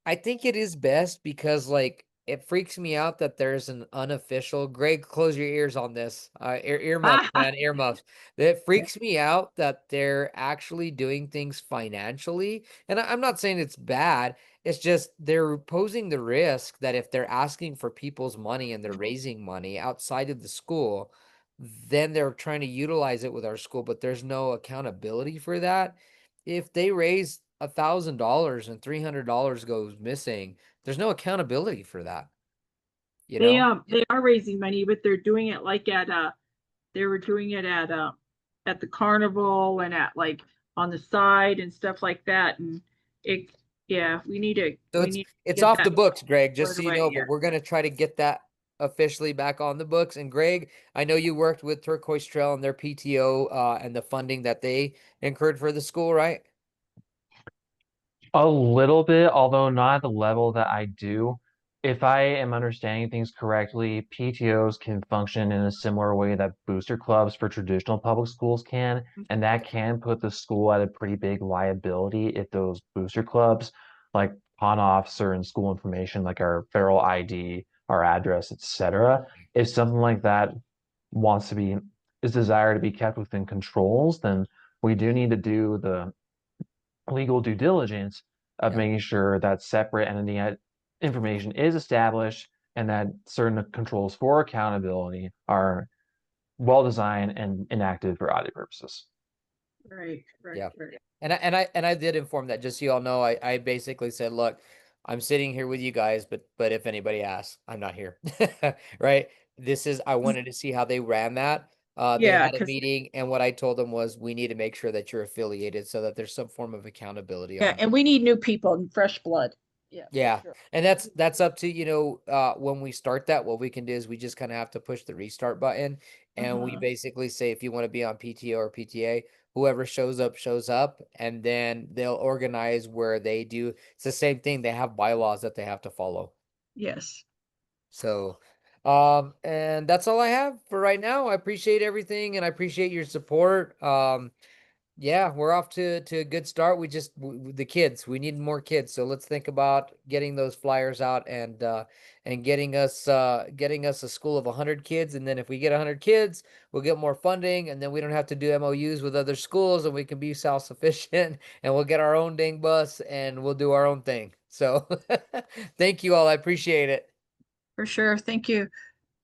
I think it is best, because like it freaks me out that there's an unofficial. Greg, close your ears on this. Earmuffs, man, earmuffs. It freaks me out that they're actually doing things financially. And I'm not saying it's bad. It's just they're posing the risk that if they're asking for people's money and they're raising money outside of the school, then they're trying to utilize it with our school, but there's no accountability for that. If they raise $1,000 and $300 goes missing, there's no accountability for that. You know? They are raising money, but they're doing it like at they were doing it at the carnival and at like on the side and stuff like that. And it, yeah, we need to, So we need. to it's get off the that books, Greg, just so squared you away, know, yeah. but we're gonna try to get that officially back on the books. And Greg, I know you worked with Turquoise Trail and their PTO and the funding that they incurred for the school, right? A little bit, although not at the level that I do. If I am understanding things correctly, PTOs can function in a similar way that booster clubs for traditional public schools can, and that can put the school at a pretty big liability if those booster clubs like pawn off certain school information like our federal ID, our address, etc. If something like that wants to be is desired to be kept within controls, then we do need to do the legal due diligence of Yeah. making sure that separate entity information is established and that certain controls for accountability are well designed and enacted for audit purposes. Right, right, Yeah. right. And I did inform that, just so you all know. I basically said, look, I'm sitting here with you guys, but if anybody asks, I'm not here. Right? I wanted to see how they ran that. They Yeah, had a 'cause- meeting, and what I told them was we need to make sure that you're affiliated so that there's some form of accountability Yeah, on. and we need new people and fresh blood. Yeah. for Yeah. sure. And that's up to, when we start that, what we can do is we just kind of have to push the restart button, and we Mhm. basically say, if you want to be on PTO or PTA, whoever shows up, and then they'll organize where they do. It's the same thing. They have bylaws that they have to follow. Yes. So, and that's all I have for right now. I appreciate everything, and I appreciate your support. Yeah, we're off to a good start. The kids, we need more kids. So let's think about getting those flyers out and getting us a school of 100 kids. And then if we get 100 kids, we'll get more funding, and then we don't have to do MOUs with other schools, and we can be self-sufficient, and we'll get our own dang bus, and we'll do our own thing. So thank you all. I appreciate it. For sure. Thank you.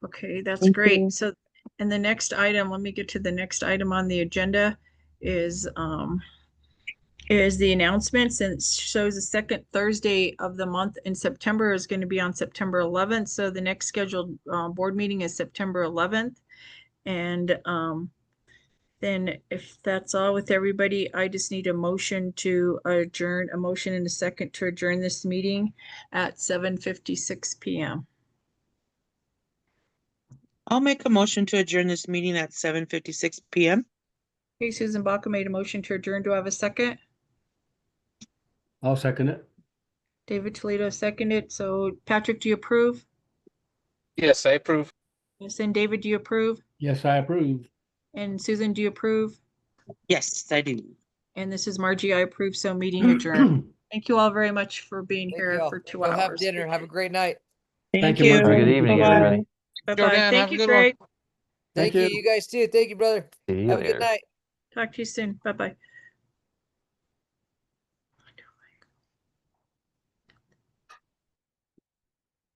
Okay, that's Thank great. you. So, and the next item, let me get to the next item on the agenda is the announcements, and it shows the second Thursday of the month in September is going to be on September 11th. So the next scheduled board meeting is September 11th. And then if that's all with everybody, I just need a motion to adjourn, a motion and a second to adjourn this meeting at 7:56 p.m. I'll make a motion to adjourn this meeting at 7:56 p.m. Okay, Susan Baca made a motion to adjourn. Do I have a second? I'll second it. David Toledo seconded. So Patrick, do you approve? Yes, I approve. Yes, and David, do you approve? Yes, I approve. And Susan, do you approve? Yes, I do. And this is Margie. I approve. So meeting adjourned. Thank you all very much for being Thank here you all. for 2 Go have hours. dinner. Have a great night. Thank you, Have a Marjorie. good evening, Bye-bye. everybody. Bye-bye. Jordan, Thank have a you, good one. Greg. Thank Thank you. you. You guys too. Thank you, brother. See you Have a good later. night. Talk to you soon. Bye-bye.